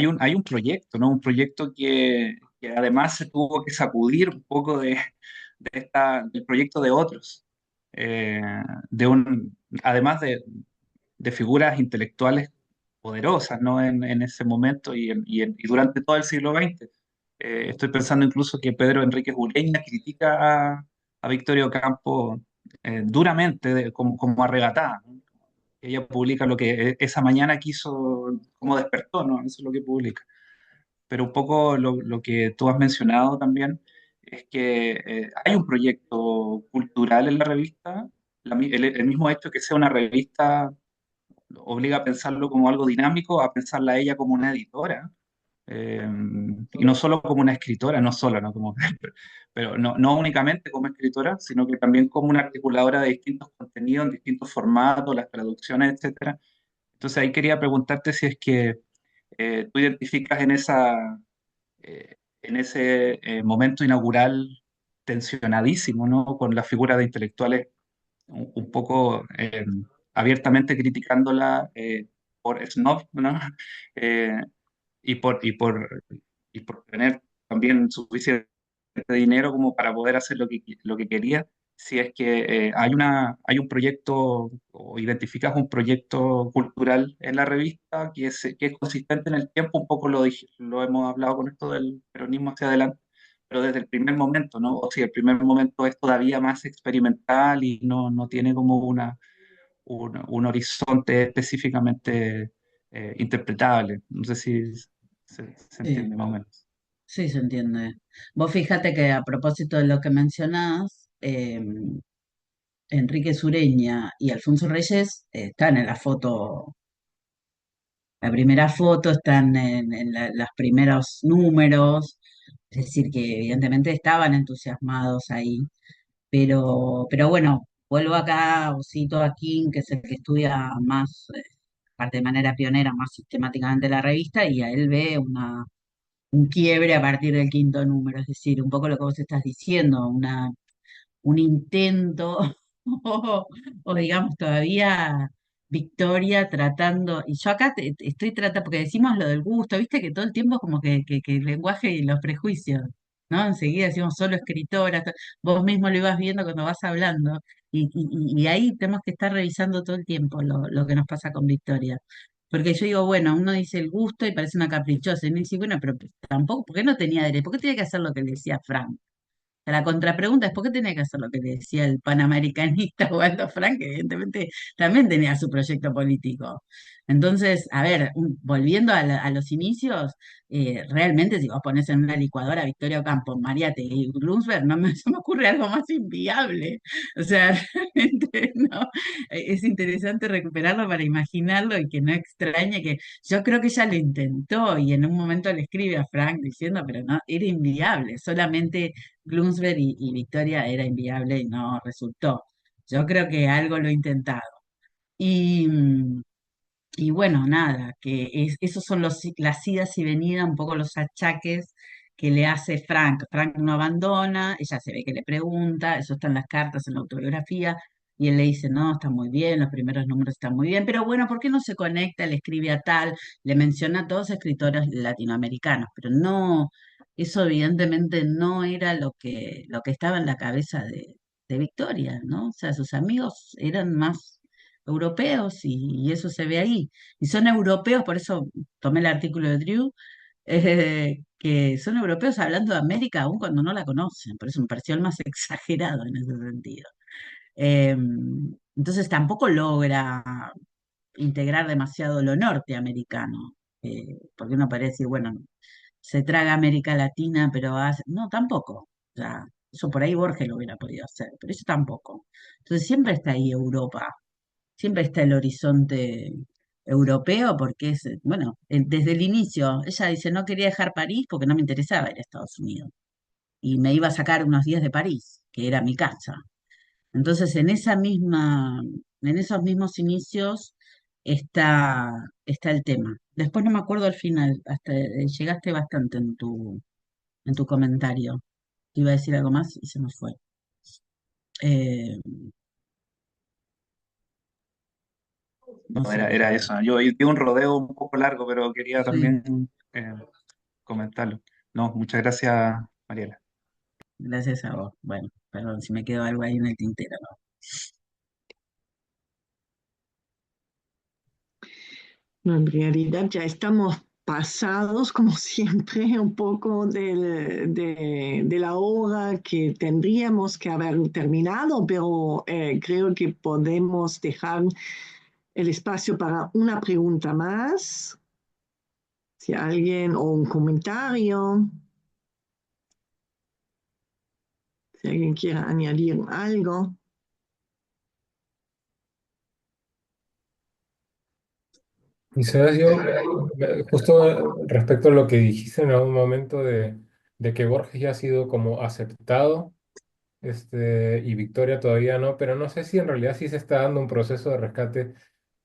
un proyecto, ¿no? Un proyecto que además se tuvo que sacudir un poco del proyecto de otros, eh, además de figuras intelectuales poderosas, ¿no? En ese momento y durante todo el siglo XX. Estoy pensando incluso que Pedro Enríquez Ureña critica a Victorio Campo duramente, como arrebatada, ¿no? Ella publica lo que esa mañana quiso, como despertó, ¿no? Eso es lo que publica. Pero un poco lo que tú has mencionado también es que hay un proyecto cultural en la revista. El mismo hecho de que sea una revista obliga a pensarlo como algo dinámico, a pensarla a ella como una editora, eh, y no solo como una escritora, no solo, ¿no? Pero no únicamente como escritora, sino que también como una articuladora de distintos contenidos, en distintos formatos, las traducciones, etcétera. Entonces ahí quería preguntarte si es que tú identificas en ese momento inaugural tensionadísimo, ¿no? Con la figura de intelectuales un poco abiertamente criticándola por snob, ¿no? Eh, y y por tener también suficiente dinero como para poder hacer lo que quería. Si es que hay un proyecto o identificas un proyecto cultural en la revista que es consistente en el tiempo, un poco lo hemos hablado con esto del peronismo hacia adelante, pero desde el primer momento, ¿no? O sea, el primer momento es todavía más experimental y no tiene como un horizonte específicamente interpretable. No sé si se Sí, entiende más o menos. sí se entiende. Vos fíjate que a propósito de lo que mencionás, Enrique Sureña y Alfonso Reyes están en la foto, la primera foto, están en los primeros números, es decir, que evidentemente estaban entusiasmados ahí. Pero bueno, vuelvo acá, cito a King, que es el que estudia más, aparte de manera pionera, más sistemáticamente la revista, y a él ve un quiebre a partir del quinto número, es decir, un poco lo que vos estás diciendo, un intento, o digamos todavía Victoria tratando, y yo acá estoy tratando, porque decimos lo del gusto, viste que todo el tiempo es como que el lenguaje y los prejuicios, ¿no? Enseguida decimos solo escritora, vos mismo lo ibas viendo cuando vas hablando, y ahí tenemos que estar revisando todo el tiempo lo que nos pasa con Victoria. Porque yo digo, bueno, uno dice el gusto y parece una caprichosa, y uno dice, bueno, pero tampoco, ¿por qué no tenía derecho? ¿Por qué tenía que hacer lo que le decía Frank? La contrapregunta es: ¿por qué tenía que hacer lo que le decía el panamericanista Waldo Frank, que evidentemente también tenía su proyecto político? Entonces, a ver, volviendo a los inicios, realmente si vos pones en una licuadora Victoria Ocampo, Mariate y Bloomsberg, no me, se me ocurre algo más inviable. O sea, realmente no. Es interesante recuperarlo para imaginarlo y que no extrañe que yo creo que ella lo intentó y en un momento le escribe a Frank diciendo, pero no, era inviable, solamente Bloomsbury y Victoria era inviable y no resultó. Yo creo que algo lo he intentado. Y, y bueno, nada, esos son las idas y venidas, un poco los achaques que le hace Frank. Frank no abandona, ella se ve que le pregunta, eso está en las cartas, en la autobiografía, y él le dice, no, está muy bien, los primeros números están muy bien, pero bueno, ¿por qué no se conecta? Le escribe a tal, le menciona a todos escritores latinoamericanos, pero no, eso evidentemente no era lo que estaba en la cabeza de Victoria, ¿no? O sea, sus amigos eran más europeos y eso se ve ahí. Y son europeos, por eso tomé el artículo de Drew, que son europeos hablando de América aún cuando no la conocen, por eso me pareció el más exagerado en ese sentido. Eh, entonces tampoco logra integrar demasiado lo norteamericano, porque uno podría decir, bueno, se traga América Latina, pero hace... No, tampoco. O sea, eso por ahí Borges lo hubiera podido hacer, pero eso tampoco. Entonces siempre está ahí Europa, siempre está el horizonte europeo, porque es, bueno, desde el inicio, ella dice, no quería dejar París porque no me interesaba ir a Estados Unidos, y me iba a sacar unos días de París, que era mi casa. Entonces, en esos mismos inicios está el tema. Después no me acuerdo al final, hasta llegaste bastante en tu comentario. Iba a decir algo más y se me fue. Eh, no No, sé. era eso. Yo di un rodeo un poco largo, pero quería Sí, también comentarlo. No, muchas gracias, Mariela. gracias a vos. Bueno, perdón si me quedó algo ahí en el tintero, ¿no? No, en realidad ya estamos pasados, como siempre, un poco de la hora que tendríamos que haber terminado, pero creo que podemos dejar el espacio para una pregunta más, si alguien, o un comentario, si alguien quiere añadir algo. Y sabes, yo, justo respecto a lo que dijiste en algún momento de que Borges ya ha sido como aceptado, y Victoria todavía no, pero no sé si en realidad sí se está dando un proceso de rescate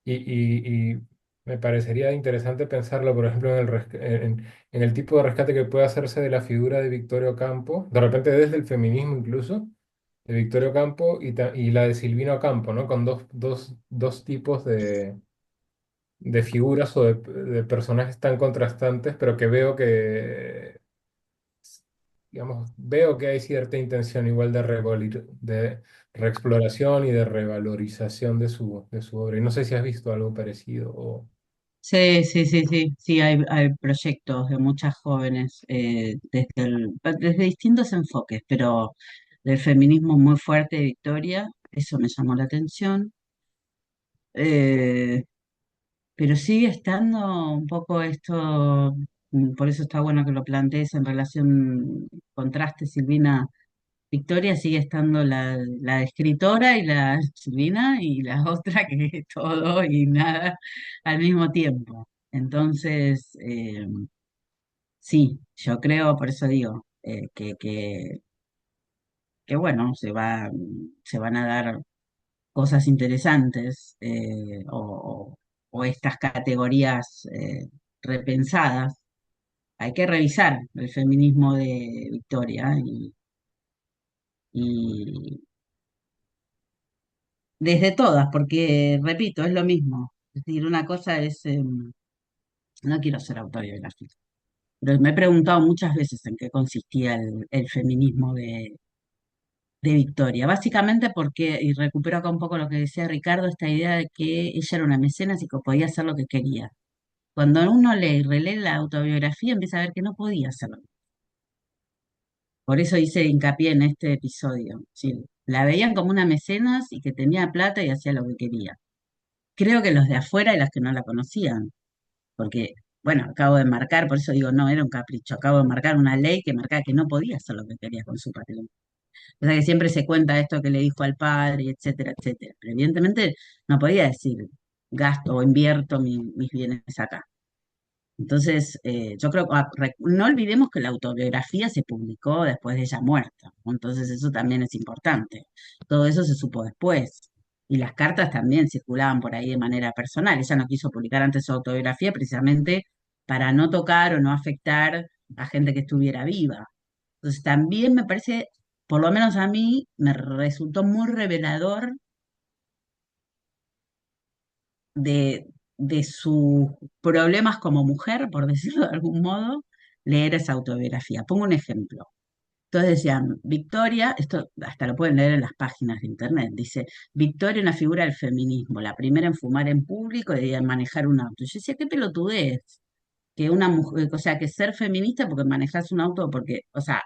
y me parecería interesante pensarlo, por ejemplo, en el tipo de rescate que puede hacerse de la figura de Victoria Ocampo, de repente desde el feminismo incluso, de Victoria Ocampo y la de Silvino Ocampo, ¿no? Con dos tipos de figuras o de personajes tan contrastantes, pero que veo que, digamos, veo que hay cierta intención igual de reexploración y de revalorización de su obra. Y no sé si has visto algo parecido o... Sí, sí, sí, sí, sí, hay proyectos de muchas jóvenes desde distintos enfoques, pero del feminismo muy fuerte de Victoria, eso me llamó la atención. Eh, pero sigue estando un poco esto, por eso está bueno que lo plantees en relación, contraste Silvina Victoria, sigue estando la escritora y la Silvina y la otra que es todo y nada al mismo tiempo. Entonces, sí, yo creo, por eso digo, que bueno, se van a dar cosas interesantes o estas categorías repensadas. Hay que revisar el feminismo de Victoria y desde todas, porque repito, es lo mismo. Es decir, una cosa es, no quiero ser autobiográfica, pero me he preguntado muchas veces en qué consistía el feminismo de Victoria. Básicamente porque, y recupero acá un poco lo que decía Ricardo, esta idea de que ella era una mecenas y que podía hacer lo que quería. Cuando uno lee y relee la autobiografía, empieza a ver que no podía hacerlo. Por eso hice hincapié en este episodio. Sí, la veían como una mecenas y que tenía plata y hacía lo que quería. Creo que los de afuera y las que no la conocían, porque, bueno, acabo de marcar, por eso digo, no era un capricho, acabo de marcar una ley que marcaba que no podía hacer lo que quería con su patrimonio. O sea que siempre se cuenta esto que le dijo al padre, etcétera, etcétera. Pero evidentemente no podía decir gasto o invierto mis bienes acá. Entonces, yo creo que no olvidemos que la autobiografía se publicó después de ella muerta, ¿no? Entonces eso también es importante. Todo eso se supo después. Y las cartas también circulaban por ahí de manera personal. Ella no quiso publicar antes su autobiografía precisamente para no tocar o no afectar a gente que estuviera viva. Entonces también me parece, por lo menos a mí, me resultó muy revelador de, de sus problemas como mujer, por decirlo de algún modo, leer esa autobiografía. Pongo un ejemplo. Entonces decían, Victoria, esto hasta lo pueden leer en las páginas de internet, dice, Victoria, una figura del feminismo, la primera en fumar en público y en manejar un auto. Yo decía, qué pelotudez, que una mujer, o sea, que ser feminista porque manejas un auto, porque, o sea,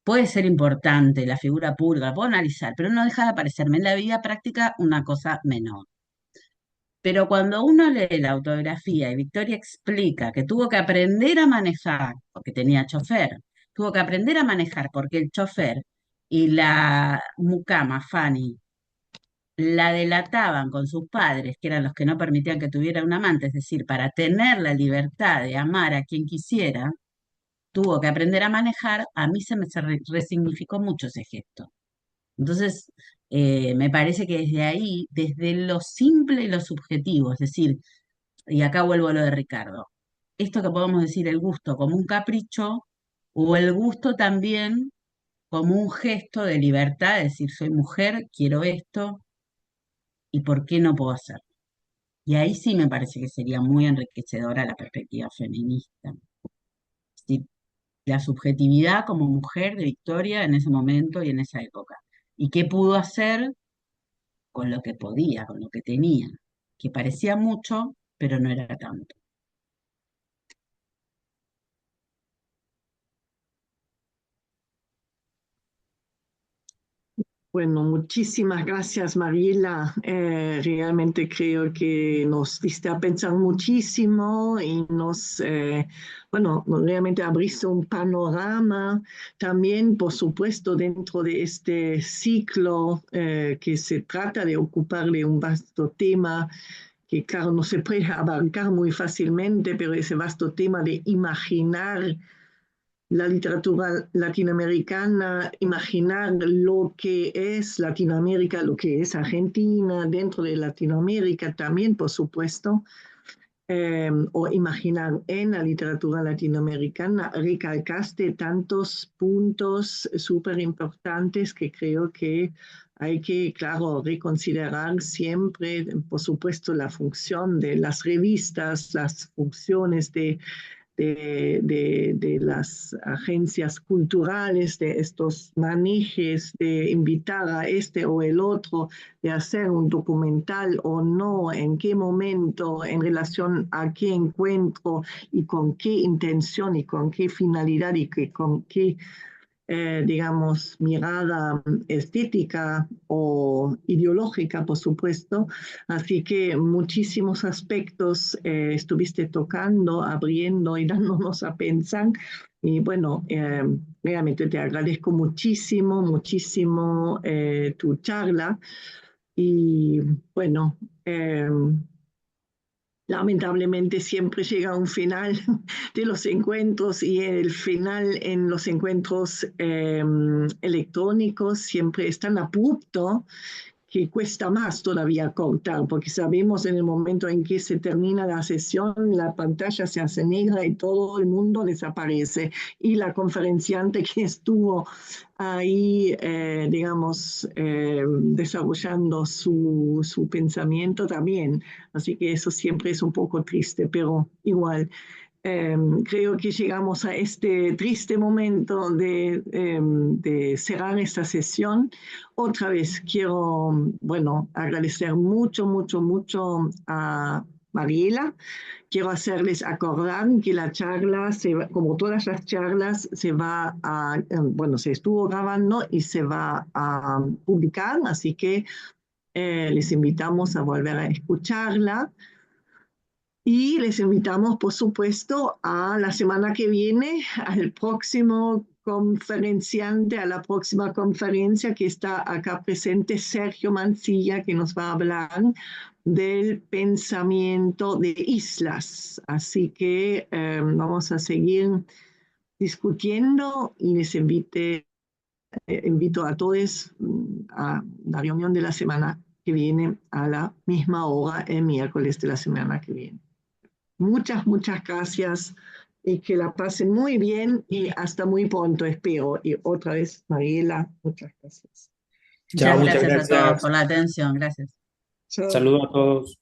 puede ser importante la figura pública, la puedo analizar, pero no deja de parecerme en la vida práctica una cosa menor. Pero cuando uno lee la autobiografía y Victoria explica que tuvo que aprender a manejar, porque tenía chofer, tuvo que aprender a manejar porque el chofer y la mucama, Fanny, la delataban con sus padres, que eran los que no permitían que tuviera un amante, es decir, para tener la libertad de amar a quien quisiera, tuvo que aprender a manejar, a mí resignificó mucho ese gesto. Entonces, me parece que desde ahí, desde lo simple y lo subjetivo, es decir, y acá vuelvo a lo de Ricardo, esto que podemos decir el gusto como un capricho o el gusto también como un gesto de libertad, es decir, soy mujer, quiero esto y por qué no puedo hacerlo. Y ahí sí me parece que sería muy enriquecedora la perspectiva feminista. Es decir, la subjetividad como mujer de Victoria en ese momento y en esa época. ¿Y qué pudo hacer con lo que podía, con lo que tenía? Que parecía mucho, pero no era tanto. Bueno, muchísimas gracias, Mariela. Realmente creo que nos diste a pensar muchísimo y bueno, realmente abriste un panorama. También, por supuesto, dentro de este ciclo que se trata de ocupar de un vasto tema que, claro, no se puede abarcar muy fácilmente, pero ese vasto tema de imaginar la literatura latinoamericana, imaginar lo que es Latinoamérica, lo que es Argentina, dentro de Latinoamérica también, por supuesto. o imaginar en la literatura latinoamericana, recalcaste tantos puntos súper importantes que creo que hay que, claro, reconsiderar siempre, por supuesto, la función de las revistas, las funciones de las agencias culturales, de estos manejes, de invitar a este o el otro, de hacer un documental o no, en qué momento, en relación a qué encuentro y con qué intención y con qué finalidad y con qué digamos, mirada estética o ideológica, por supuesto. Así que muchísimos aspectos estuviste tocando, abriendo y dándonos a pensar. Y bueno, realmente te agradezco muchísimo, muchísimo tu charla. Y bueno, lamentablemente siempre llega un final de los encuentros y el final en los encuentros electrónicos siempre es tan abrupto que cuesta más todavía cortar, porque sabemos en el momento en que se termina la sesión, la pantalla se hace negra y todo el mundo desaparece. Y la conferenciante que estuvo ahí, digamos, desarrollando su pensamiento también. Así que eso siempre es un poco triste, pero igual. Creo que llegamos a este triste momento de cerrar esta sesión. Otra vez quiero, bueno, agradecer mucho, mucho, mucho a Mariela. Quiero hacerles acordar que la charla, como todas las charlas, se va a, bueno, se estuvo grabando y se va a publicar, así que les invitamos a volver a escucharla. Y les invitamos, por supuesto, a la semana que viene, al próximo conferenciante, a la próxima conferencia que está acá presente, Sergio Mancilla, que nos va a hablar del pensamiento de islas. Así que vamos a seguir discutiendo y les invito a todos a la reunión de la semana que viene a la misma hora, el miércoles de la semana que viene. Muchas, muchas gracias y que la pasen muy bien y hasta muy pronto, espero. Y otra vez, Mariela, muchas gracias. Chao, Muchas muchas gracias a todos gracias. por la atención. Gracias. Chao. Saludos a todos.